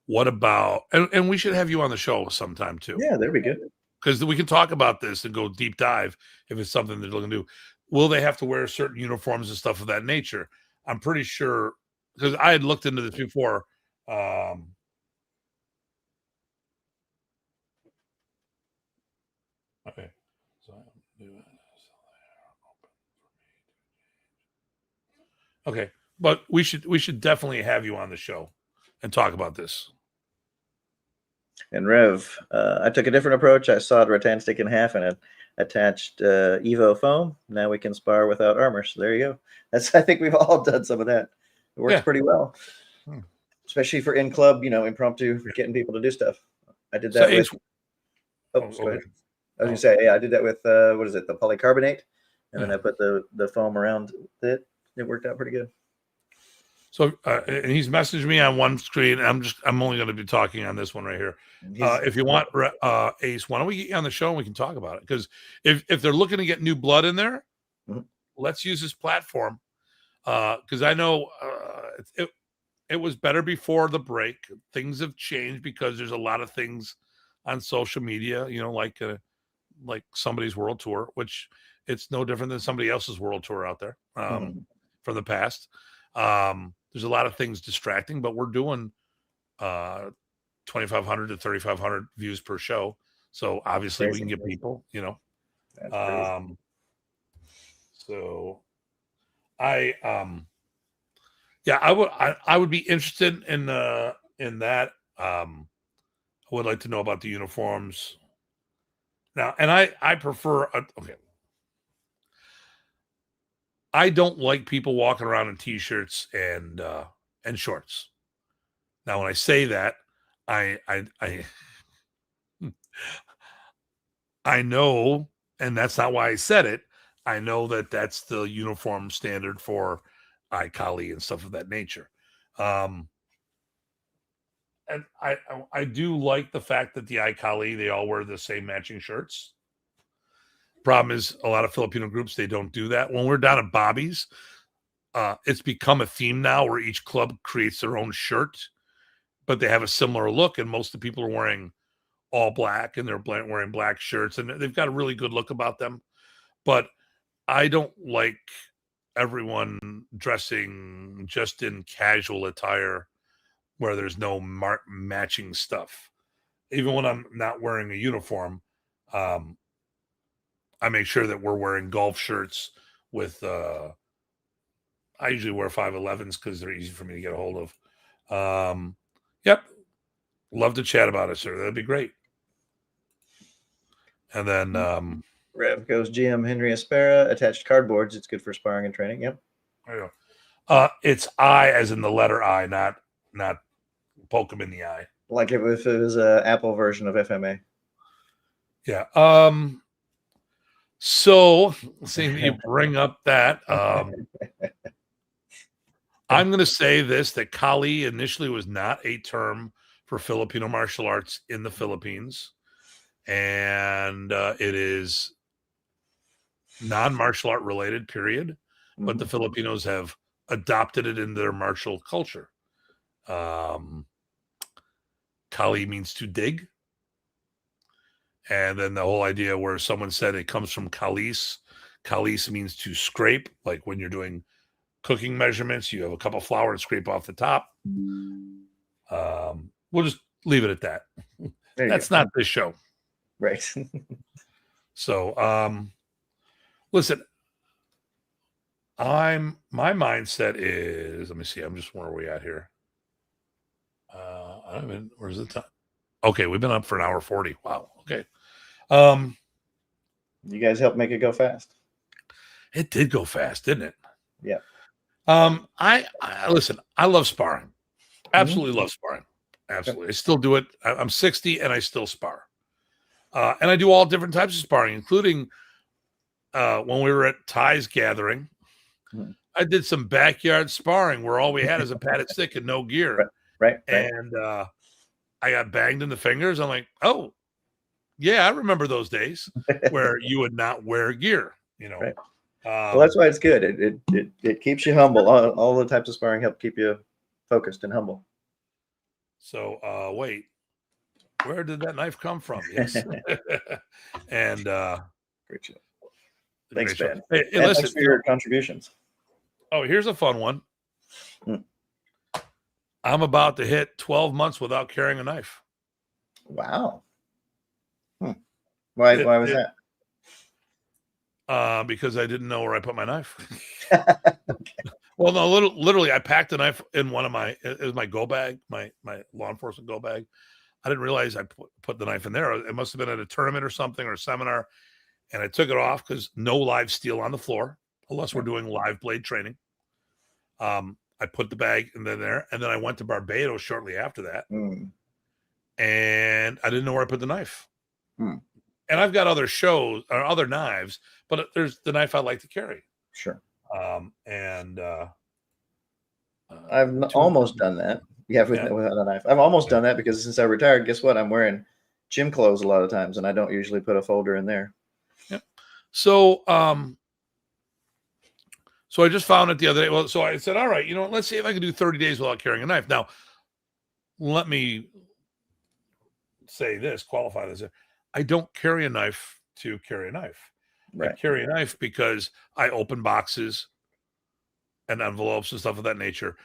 What about, and we should have you on the show sometime too. Yeah, that'd be good. Because we can talk about this and go deep dive if it's something they're looking to do. Will they have to wear certain uniforms and stuff of that nature? I'm pretty sure, because I had looked into this before. Okay. Okay, but we should definitely have you on the show and talk about this. And Rev, I took a different approach. I sawed rattan stick in half and attached Evo foam. Now we can spar without armor. So there you go. I think we've all done some of that. It works pretty well, especially for in club, impromptu, getting people to do stuff. I did that with. Go ahead. I was gonna say, I did that with what is it, the polycarbonate, and then I put the foam around it. It worked out pretty good. So and he's messaged me on one screen. I'm only going to be talking on this one right here. If you want, Ace, why don't we get you on the show and we can talk about it? Because if they're looking to get new blood in there, let's use this platform. Because I know it was better before the break. Things have changed because there's a lot of things on social media, like somebody's world tour, which it's no different than somebody else's world tour out there from the past. There's a lot of things distracting, but we're doing 2,500 to 3,500 views per show. So obviously we can get people, so I would be interested in that. I would like to know about the uniforms now. And I prefer, okay. I don't like people walking around in t-shirts and shorts. Now, when I say that, I know, and that's not why I said it. I know that that's the uniform standard for iCali and stuff of that nature. And I do like the fact that the iCali, they all wear the same matching shirts. Problem is, a lot of Filipino groups, they don't do that. When we're down at Bobby's, it's become a theme now where each club creates their own shirt, but they have a similar look, and most of the people are wearing all black, and they're wearing black shirts, and they've got a really good look about them. But I don't like everyone dressing just in casual attire where there's no matching stuff. Even when I'm not wearing a uniform, I make sure that we're wearing golf shirts with, I usually wear 511s because they're easy for me to get a hold of. Yep. Love to chat about it, sir. That'd be great. And then, Rev goes GM Henry Aspera, attached cardboards. It's good for sparring and training. Yep. There you go. It's I as in the letter I, not poke him in the eye. Like if it was an Apple version of FMA. Yeah. So seeing that you bring up that, I'm going to say this, that Kali initially was not a term for Filipino martial arts in the Philippines. And it is non-martial art related, period. But the Filipinos have adopted it into their martial culture. Kali means to dig. And then the whole idea where someone said it comes from kalis. Kalis means to scrape, like when you're doing cooking measurements, you have a cup of flour and scrape off the top. We'll just leave it at that. That's not this show. Right. So, listen, my mindset is, let me see, I'm just, where are we at here? I don't even, where's the time? Okay, we've been up for an hour 40. Wow. Okay. You guys helped make it go fast. It did go fast, didn't it? Yeah. I listen, I love sparring. Absolutely love sparring. Absolutely. I still do it. I'm 60 and I still spar. And I do all different types of sparring, including when we were at Ty's gathering. I did some backyard sparring where all we had is a padded stick and no gear. Right. And I got banged in the fingers. I'm like, oh, yeah, I remember those days where you would not wear gear, you know. Right. Well, that's why it's good. It keeps you humble. All the types of sparring help keep you focused and humble. So wait, where did that knife come from? Yes. And great show. Thanks, Ben. Hey, listen, thanks for your contributions. Oh, here's a fun one. I'm about to hit 12 months without carrying a knife. Wow. Why was that? Because I didn't know where I put my knife. Well, no, literally, I packed a knife in one of it was my go bag, my law enforcement go bag. I didn't realize I put the knife in there. It must have been at a tournament or something or a seminar. And I took it off because no live steel on the floor, unless we're doing live blade training. I put the bag in there, and then I went to Barbados shortly after that. And I didn't know where I put the knife. And I've got other shows or other knives, but there's the knife I like to carry. Sure. I've almost done that. Yeah, without a knife. I've almost done that because since I retired, guess what? I'm wearing gym clothes a lot of times, and I don't usually put a folder in there. Yeah. So, so I just found it the other day. Well, so I said, all right, you know what? Let's see if I can do 30 days without carrying a knife. Now, let me say this, qualify this. I don't carry a knife to carry a knife. Right. I carry a knife because I open boxes and envelopes and stuff of that nature.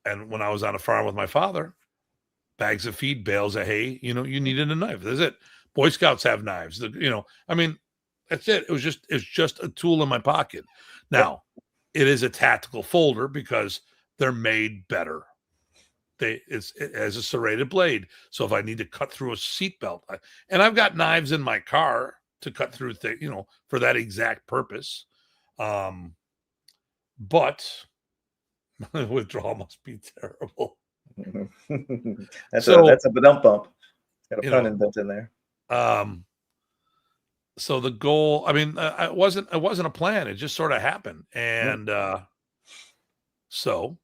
And when I was on a farm with my father, bags of feed, bales of hay, you needed a knife. That's it. Boy Scouts have knives. I mean, that's it. It's just a tool in my pocket. Now, it is a tactical folder because they're made better. It has a serrated blade. So if I need to cut through a seatbelt, and I've got knives in my car to cut through things, for that exact purpose. But withdrawal must be terrible. That's a dump bump. It's got a pun inbuilt in there. So the goal, I mean, it wasn't a plan. It just sort of happened. And so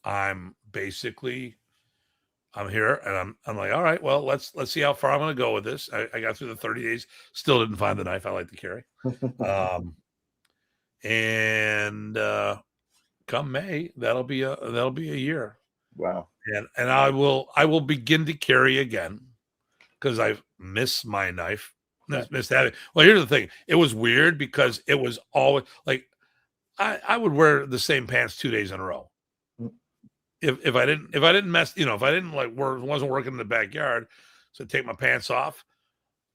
I'm here and I'm like, all right, well, let's see how far I'm going to go with this. I got through the 30 days, still didn't find the knife I like to carry. And come May, that'll be a year. Wow. And I will begin to carry again because I've missed my knife. Missed having. Well, here's the thing. It was weird because it was always like I would wear the same pants 2 days in a row. If I didn't mess, if I didn't wasn't working in the backyard, so I'd take my pants off.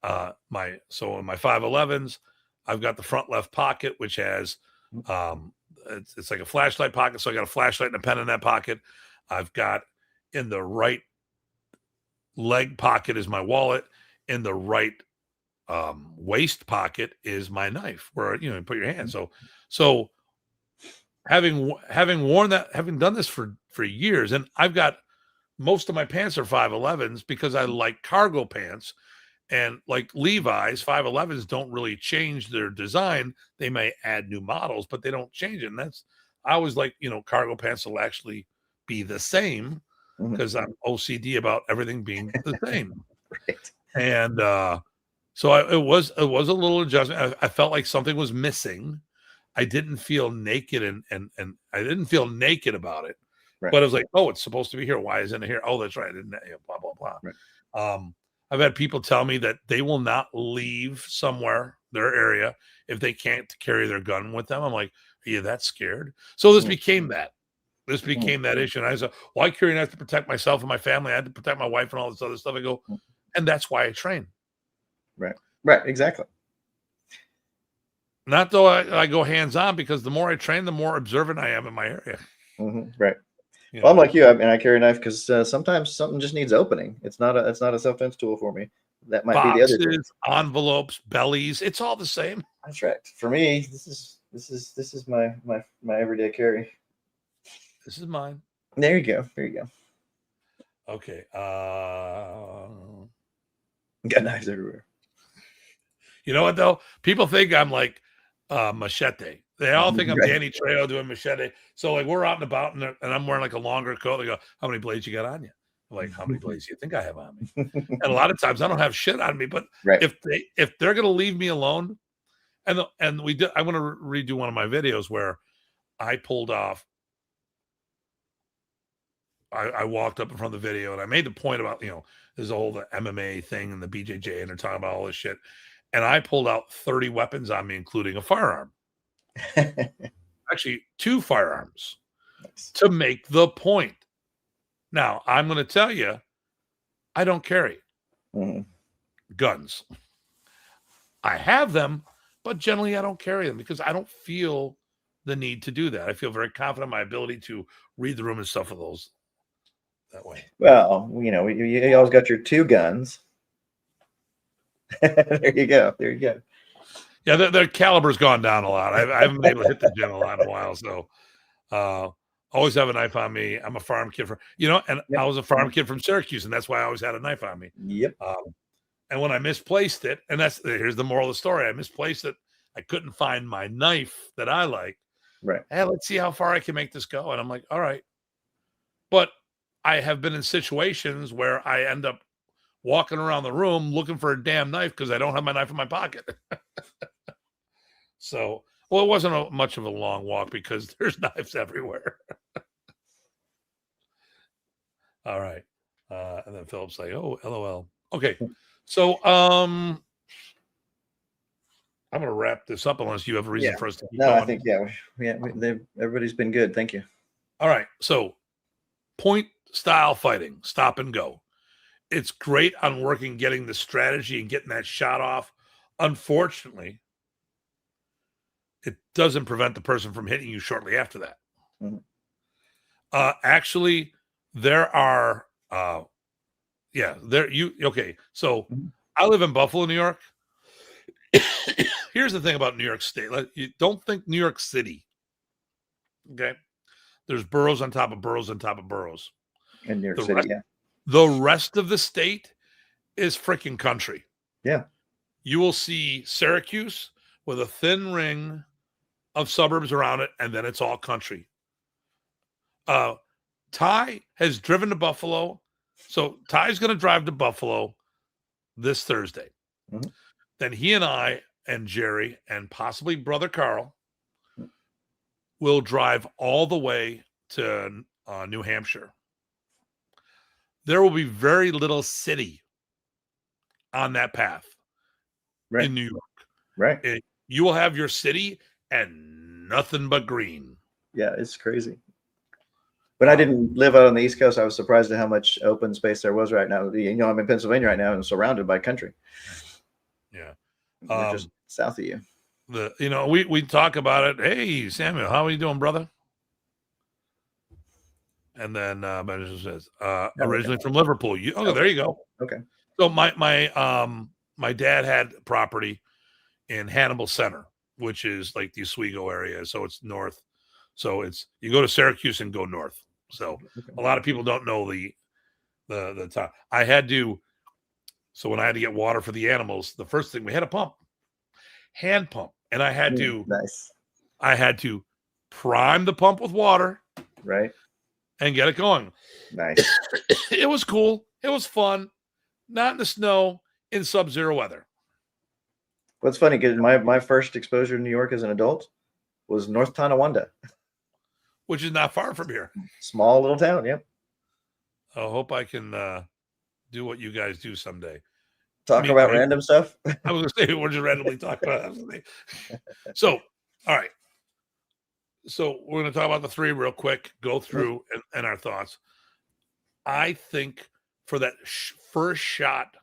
In my 511s, I've got the front left pocket, which has it's like a flashlight pocket. So I got a flashlight and a pen in that pocket. I've got in the right leg pocket is my wallet. In the right waist pocket is my knife, where you put your hand. So having worn that, having done this for years, and I've got most of my pants are 511s because I like cargo pants, And like Levi's 511s don't really change their design. They may add new models, but they don't change it. And I always like, cargo pants will actually be the same because I'm OCD about everything being the same. Right. And so it was a little adjustment. I felt like something was missing. I didn't feel naked and I didn't feel naked about it. Right. But I was like, oh, it's supposed to be here. Why isn't it here? Oh, that's right. I didn't, blah, blah, blah. Right. I've had people tell me that they will not leave somewhere, their area, if they can't carry their gun with them. I'm like, are you that scared? So this became that. This became that issue. And I said, well, I carry a knife to protect myself and my family. I had to protect my wife and all this other stuff. I go, and that's why I train. Right. Right. Exactly. Not though I go hands-on, because the more I train, the more observant I am in my area. Right. Well, I'm like you. I carry a knife because sometimes something just needs opening. It's not a self-defense tool for me. That might be the other thing. Envelopes, bellies. It's all the same. That's right. For me, this is my everyday carry. This is mine. There you go. There you go. Okay. Got knives everywhere. You know what though? People think I'm like Machete. They all think I'm Danny Trejo doing Machete. So like we're out and about and I'm wearing like a longer coat. They go, how many blades you got on you? I'm like, how many blades do you think I have on me? And a lot of times I don't have shit on me. But if they're gonna leave me alone, and I want to redo one of my videos where I pulled off. I walked up in front of the video and I made the point about, there's a whole the MMA thing and the BJJ and they're talking about all this shit. And I pulled out 30 weapons on me, including a firearm. Actually, 2 firearms to make the point. Now, I'm going to tell you, I don't carry guns. I have them, but generally I don't carry them because I don't feel the need to do that. I feel very confident in my ability to read the room and stuff with those that way. Well, you always got your 2 guns. There you go. There you go. Yeah, their caliber's gone down a lot. I haven't been able to hit the gym a lot in a while. So always have a knife on me. I'm a farm kid I was a farm kid from Syracuse, and that's why I always had a knife on me. Yep. And when I misplaced it, and here's the moral of the story. I misplaced it. I couldn't find my knife that I like. Right. Hey, let's see how far I can make this go. And I'm like, all right. But I have been in situations where I end up walking around the room looking for a damn knife because I don't have my knife in my pocket. So, well, it wasn't much of a long walk because there's knives everywhere. All right. And then Philip's like, oh, LOL. Okay. So, I'm going to wrap this up unless you have a reason for us to keep going. I think, everybody's been good. Thank you. All right. So, point style fighting, stop and go. It's great on getting the strategy and getting that shot off. Unfortunately, it doesn't prevent the person from hitting you shortly after that. Actually, there are, okay. So I live in Buffalo, New York. Here's the thing about New York State. You don't think New York City. Okay. There's boroughs on top of boroughs on top of boroughs. In New York City, The rest of the state is freaking country. Yeah. You will see Syracuse with a thin ring of suburbs around it, and then it's all country. Ty has driven to Buffalo. So Ty's going to drive to Buffalo this Thursday. Then he and I and Jerry and possibly brother Carl will drive all the way to New Hampshire. There will be very little city on that path in New York. Right. You will have your city and nothing but green. Yeah, it's crazy. When I didn't live out on the East Coast, I was surprised at how much open space there was right now. I'm in Pennsylvania right now and surrounded by country. Yeah. Just south of you. We talk about it. Hey, Samuel, how are you doing, brother? And then Benjamin says, originally from Liverpool. There you go. Okay. So my dad had property in Hannibal Center, which is like the Oswego area. So it's north. So you go to Syracuse and go north. So a lot of people don't know the top. I had to So when I had to get water for the animals, the first thing we had a pump, hand pump, and I had to prime the pump with water, right, and get it going. Nice. It was cool. It was fun. Not in the snow, in sub-zero weather. What's funny, because my first exposure to New York as an adult was North Tonawanda, which is not far from here. Small little town. Yep. I hope I can do what you guys do someday. Talk about random stuff. I was going to say we're just randomly talking about that. So, all right. So we're going to talk about the three real quick, go through and our thoughts. I think for that first shot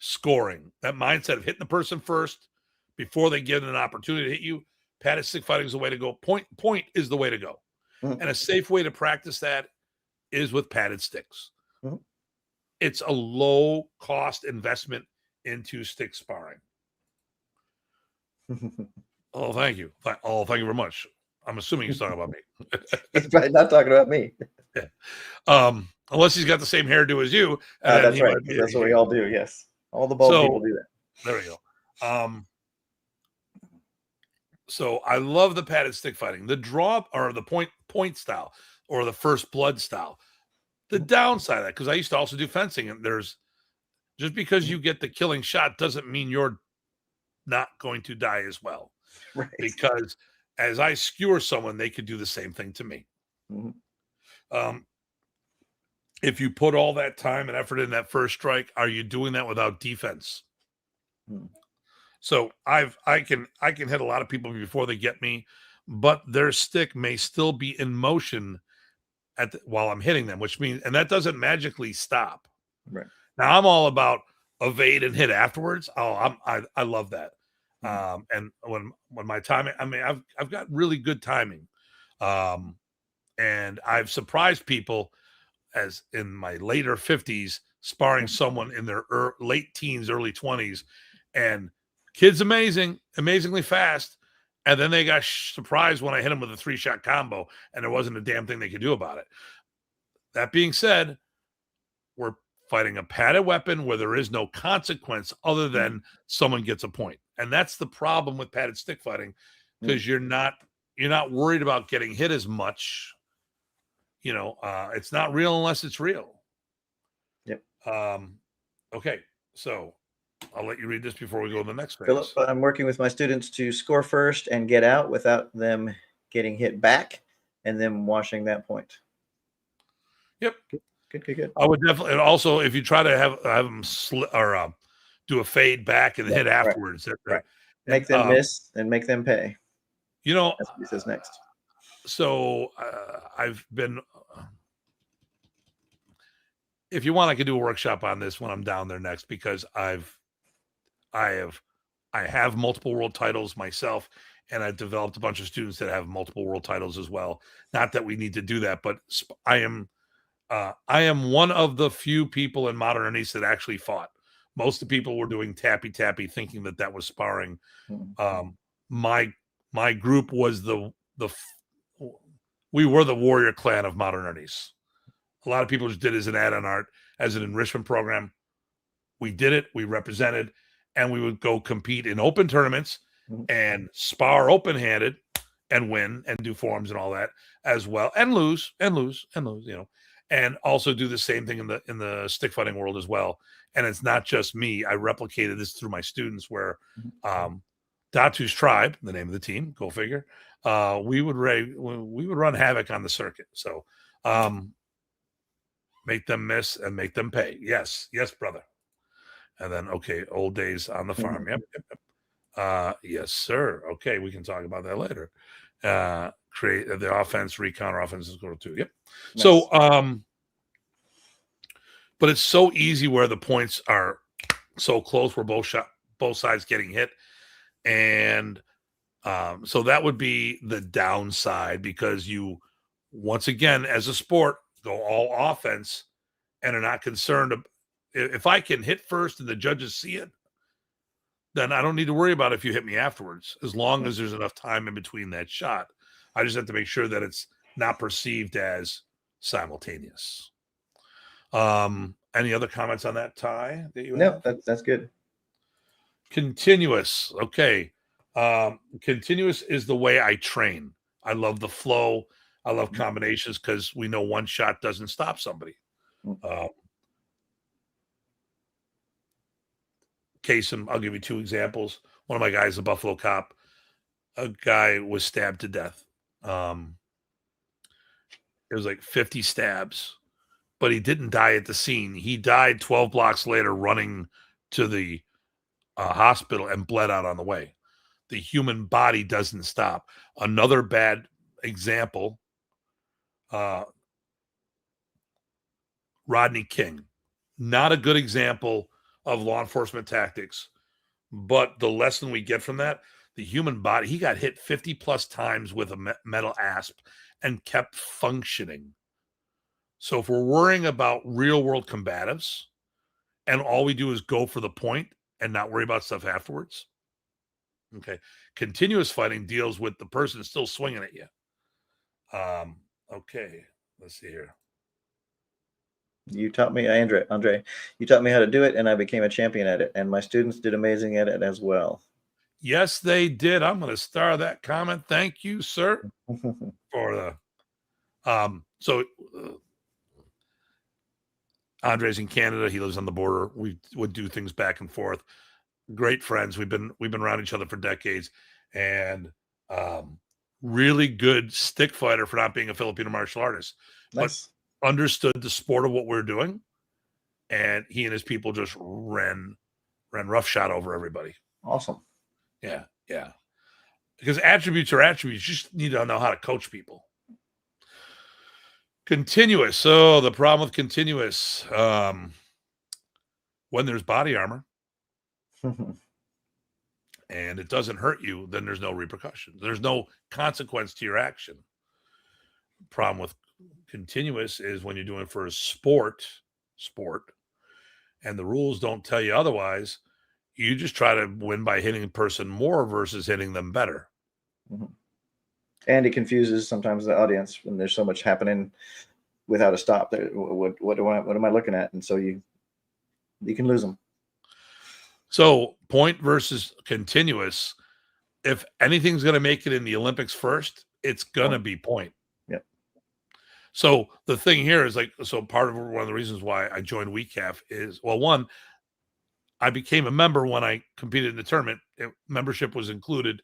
scoring, that mindset of hitting the person first before they get an opportunity to hit you, padded stick fighting is the way to go. Point is the way to go. Mm-hmm. And a safe way to practice that is with padded sticks. Mm-hmm. It's a low cost investment into stick sparring. Oh, thank you. Oh, thank you very much. I'm assuming he's talking about me. He's probably not talking about me. Yeah. Unless he's got the same hairdo as you. That's right. That's what we all do. Yes. All the bald people do that. There we go. So I love the padded stick fighting. The draw or the point style or the first blood style. The downside of that, because I used to also do fencing, and there's just because you get the killing shot doesn't mean you're not going to die as well. Right. Because as I skewer someone, they could do the same thing to me. Mm-hmm. If you put all that time and effort in that first strike, are you doing that without defense? So I can hit a lot of people before they get me, but their stick may still be in motion while I'm hitting them, which means, and that doesn't magically stop. Right. Now I'm all about evade and hit afterwards. Oh, I love that. And when my timing, I mean, I've got really good timing. And I've surprised people as in my later 50s, sparring someone in their late teens, early 20s, and kid's amazingly fast. And then they got surprised when I hit them with a 3-shot combo, and there wasn't a damn thing they could do about it. That being said, we're fighting a padded weapon where there is no consequence other than someone gets a point. And that's the problem with padded stick fighting, because you're not worried about getting hit as much. You know, it's not real unless it's real. Yep. Okay, so I'll let you read this before we go to the next phase. Philip, I'm working with my students to score first and get out without them getting hit back and then washing that point. Yep. Good. I would definitely, and also if you try to have them do a fade back and hit afterwards. Right. Make them miss and make them pay. You know, that's what he says next. So I've been. If you want, I could do a workshop on this when I'm down there next, because I have multiple world titles myself, and I've developed a bunch of students that have multiple world titles as well. Not that we need to do that, but I am one of the few people in modern Ernest that actually fought. Most of the people were doing tappy, thinking that was sparring. My group was we were the warrior clan of modern Ernest. A lot of people just did it as an add-on art, as an enrichment program. We did it, we represented, and we would go compete in open tournaments and spar open-handed and win and do forms and all that as well, and lose, you know, and also do the same thing in the stick fighting world as well. And it's not just me. I replicated this through my students, where Datu's tribe, the name of the team, go figure, we would run havoc on the circuit. So make them miss and make them pay. Yes, brother. And then, okay, old days on the farm. Yep. Yes, sir. Okay, we can talk about that later. Create the offense, counter offense is go to 2. Yep. Nice. So, but it's so easy where the points are so close, where both sides getting hit, and so that would be the downside, because you, once again, as a sport, go all offense and are not concerned. If I can hit first and the judges see it, then I don't need to worry about if you hit me afterwards, as long as there's enough time in between that shot. I just have to make sure that it's not perceived as simultaneous. Any other comments on that, Ty, that you No, have? that's good. Continuous. Okay. Continuous is the way I train. I love the flow. I love combinations because we know one shot doesn't stop somebody. I'll give you two examples. One of my guys, a Buffalo cop, a guy was stabbed to death. It was like 50 stabs, but he didn't die at the scene. He died 12 blocks later running to the hospital and bled out on the way. The human body doesn't stop. Another bad example, Rodney King. Not a good example of law enforcement tactics, but the lesson we get from that, the human body, he got hit 50 plus times with a metal asp and kept functioning. So if we're worrying about real world combatives and all we do is go for the point and not worry about stuff afterwards, okay, continuous fighting deals with the person still swinging at you. Okay, let's see here. You taught me, Andre, you taught me how to do it, and I became a champion at it, and my students did amazing at it as well. Yes, they did. I'm going to star that comment. Thank you, sir, for the Andre's in Canada. He lives on the border. We would do things back and forth. Great friends. We've been around each other for decades, and really good stick fighter for not being a Filipino martial artist. Nice. But understood the sport of what we're doing, and he and his people just ran roughshod over everybody. Awesome. Yeah. Because attributes are attributes. You just need to know how to coach people. Continuous. So the problem with continuous, when there's body armor and it doesn't hurt you, then there's no repercussion. There's no consequence to your action. Problem with continuous is when you're doing it for a sport, and the rules don't tell you otherwise, you just try to win by hitting a person more versus hitting them better. And it confuses sometimes the audience when there's so much happening without a stop. What am I looking at? And so you can lose them. So point versus continuous. If anything's going to make it in the Olympics first, it's going to be point. Yep. So the thing here is part of one of the reasons why I joined WECAF is, well, one, I became a member when I competed in the tournament. Membership was included.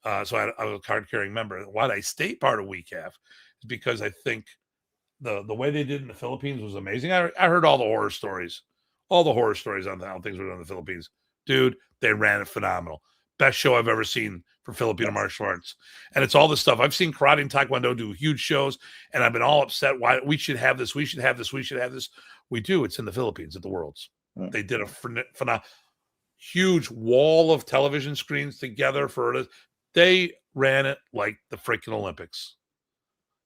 So I was a card-carrying member. Why did I stay part of WECAF? Is because I think the way they did in the Philippines was amazing. I heard all the horror stories on how things were done in the Philippines. Dude, they ran it phenomenal. Best show I've ever seen for Filipino martial arts. And it's all this stuff. I've seen karate and taekwondo do huge shows, and I've been all upset why we should have this. We should have this. We should have this. We do. It's in the Philippines at the Worlds. They did a phenomenal, huge wall of television screens together for it. They ran it like the freaking Olympics.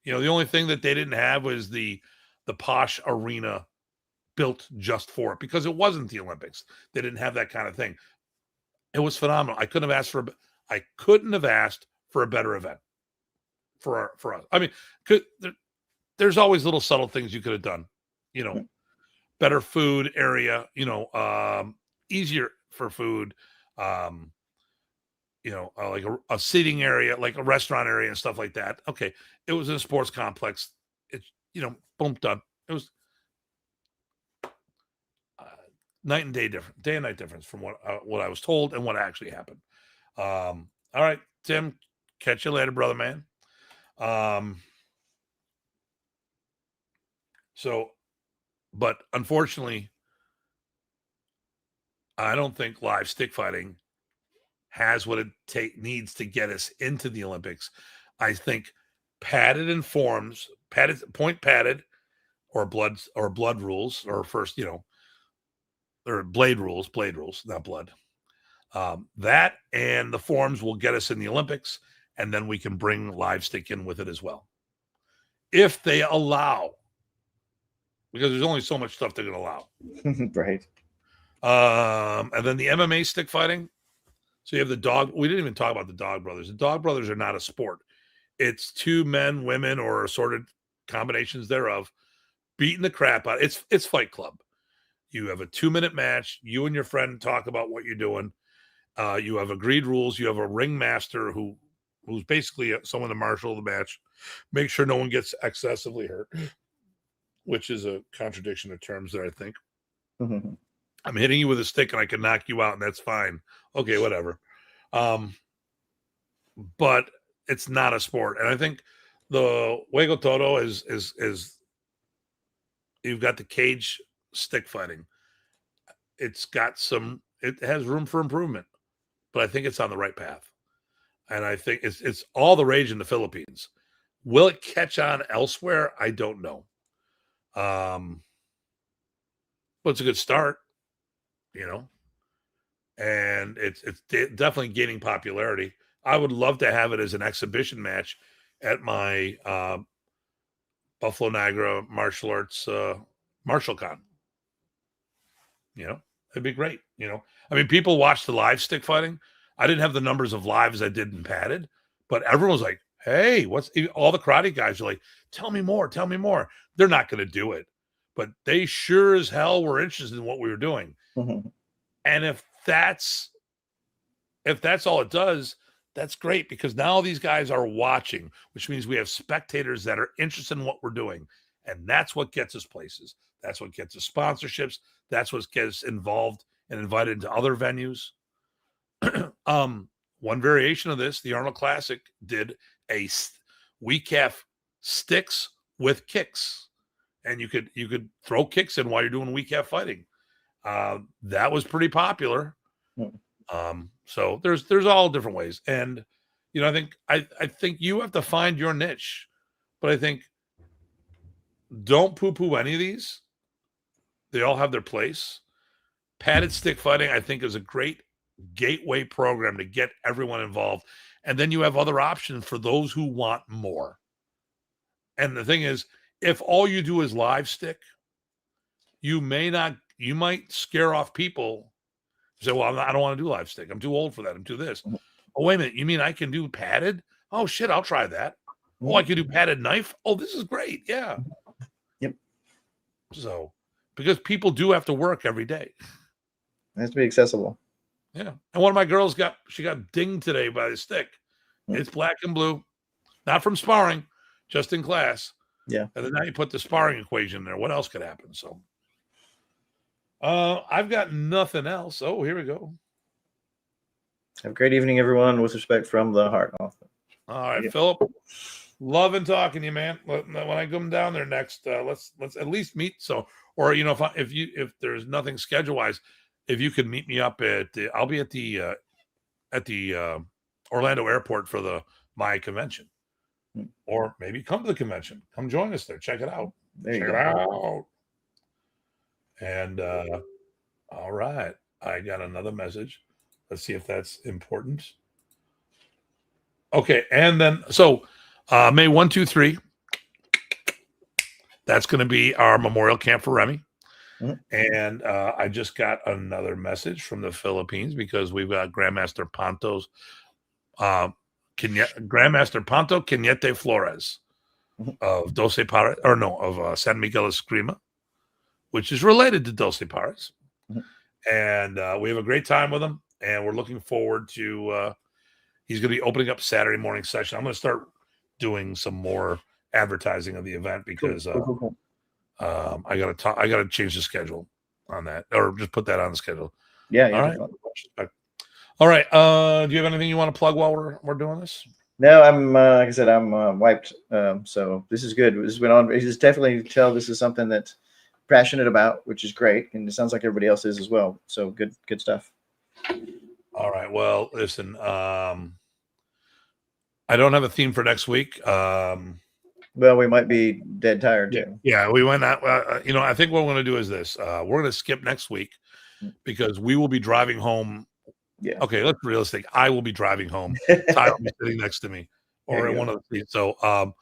You know, the only thing that they didn't have was the posh arena built just for it because it wasn't the Olympics. They didn't have that kind of thing. It was phenomenal. I couldn't have asked for a better event for us. I mean, there's always little subtle things you could have done. You know, better food area. You know, easier for food. Like a seating area, like a restaurant area and stuff like that. Okay. It was in a sports complex. It's, boom, done. It was night and day and night difference from what I was told and what actually happened. All right, Tim, catch you later, brother, man. But unfortunately, I don't think live stick fighting has what it needs to get us into the Olympics. I think padded or blood rules, or first, or blade rules, not blood. That and the forms will get us in the Olympics, and then we can bring live stick in with it as well. If they allow, because there's only so much stuff they're going to allow. Right. And then the MMA stick fighting. So you have the dog. We didn't even talk about the Dog Brothers. The Dog Brothers are not a sport. It's two men, women, or assorted combinations thereof beating the crap out. It's Fight Club. You have a 2-minute match. You and your friend talk about what you're doing. You have agreed rules. You have a ring master who's basically someone to marshal the match, make sure no one gets excessively hurt, which is a contradiction of terms there, I think. Mm-hmm. I'm hitting you with a stick and I can knock you out, and that's fine. Okay, whatever. But it's not a sport. And I think the Juego Todo is you've got the cage stick fighting. It has room for improvement, but I think it's on the right path. And I think it's all the rage in the Philippines. Will it catch on elsewhere? I don't know. But it's a good start, and it's definitely gaining popularity. I would love to have it as an exhibition match at my Buffalo Niagara Martial Arts Martial Con. It'd be great. I mean, people watch the live stick fighting. I didn't have the numbers of lives I did in padded, but everyone was like, hey, all the karate guys are like, tell me more. They're not going to do it, but they sure as hell were interested in what we were doing. Mm-hmm. And if that's all it does, that's great, because now these guys are watching, which means we have spectators that are interested in what we're doing. And that's what gets us places. That's what gets us sponsorships. That's what gets us involved and invited into other venues. One variation of this, the Arnold Classic did a WeCaf sticks with kicks, and you could throw kicks in while you're doing WeCaf fighting. That was pretty popular. So there's all different ways, and I think you have to find your niche, but I think don't poo-poo any of these. They all have their place. Padded stick fighting, I think, is a great gateway program to get everyone involved. And then you have other options for those who want more. And the thing is, if all you do is live stick, you might scare off people. Say, well, I don't want to do live stick. I'm too old for that. I'm too this. Oh, wait a minute. You mean I can do padded? Oh, shit, I'll try that. Oh, I can do padded knife? Oh, this is great. Yeah. Yep. So, because people do have to work every day. It has to be accessible. Yeah. And one of my girls got dinged today by the stick. It's black and blue. Not from sparring, just in class. Yeah. And then now you put the sparring equation there. What else could happen? So I've got nothing else. Oh, here we go. Have a great evening, everyone. With respect, from the heart. All right, Philip. Loving talking to you, man. When I come down there next, let's at least meet. So, or if there's nothing schedule wise, if you could meet me up I'll be at the Orlando airport for my convention, or maybe come to the convention. Come join us there. Check it out. Check it out. And all right, I got another message. Let's see if that's important. Okay, and then so May 1, 2, 3. That's going to be our memorial camp for Remy. And I just got another message from the Philippines, because we've got Grandmaster Panto Cañete Flores of San Miguel Eskrima, which is related to Doce Pares. And we have a great time with him, and we're looking forward to he's going to be opening up Saturday morning session. I'm going to start doing some more advertising of the event, because I got to change the schedule on that, or just put that on the schedule. Yeah. All right. All right. Do you have anything you want to plug while we're doing this? No, I'm like I said, I'm wiped. So this is good. This has been on. It's definitely tell this is something that's passionate about, which is great, and it sounds like everybody else is as well. So good stuff. All right. Well, listen. I don't have a theme for next week. Well, we might be dead tired too. Yeah, we went out. I think what we're going to do is this. We're going to skip next week, because we will be driving home. Yeah. Okay, let's be realistic. I will be driving home. Ty will be sitting next to me, or in one of the seats. So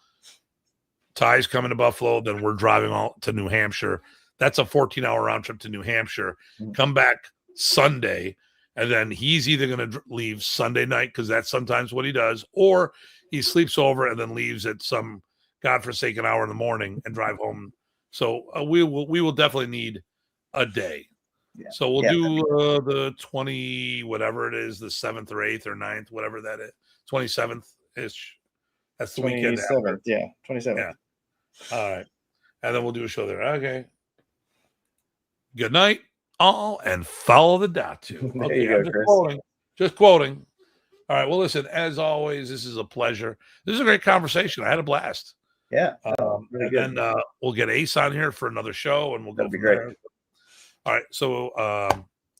Ty's coming to Buffalo. Then we're driving to New Hampshire. That's a 14-hour round trip to New Hampshire. Come back Sunday, and then he's either going to leave Sunday night, because that's sometimes what he does, or he sleeps over and then leaves at some godforsaken hour in the morning and drive home. So we will definitely need a day. Yeah. So we'll do the 20, whatever it is, the 7th or 8th or 9th, whatever that is, 27th ish. That's the weekend. 27th. Yeah. 27th. Yeah. All right. And then we'll do a show there. Okay. Good night, all, and follow the Datu. There Okay, you go, I'm just Chris. quoting. Just quoting. All right. Well, listen, as always, this is a pleasure. This is a great conversation. I had a blast. Yeah. Really and good. then we'll get Ace on here for another show, and we'll That'd go be from great. there. All right. So,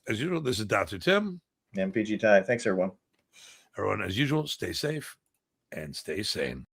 as usual, this is Datu Tim. MPG Ty. Thanks, everyone. Everyone, as usual, stay safe and stay sane.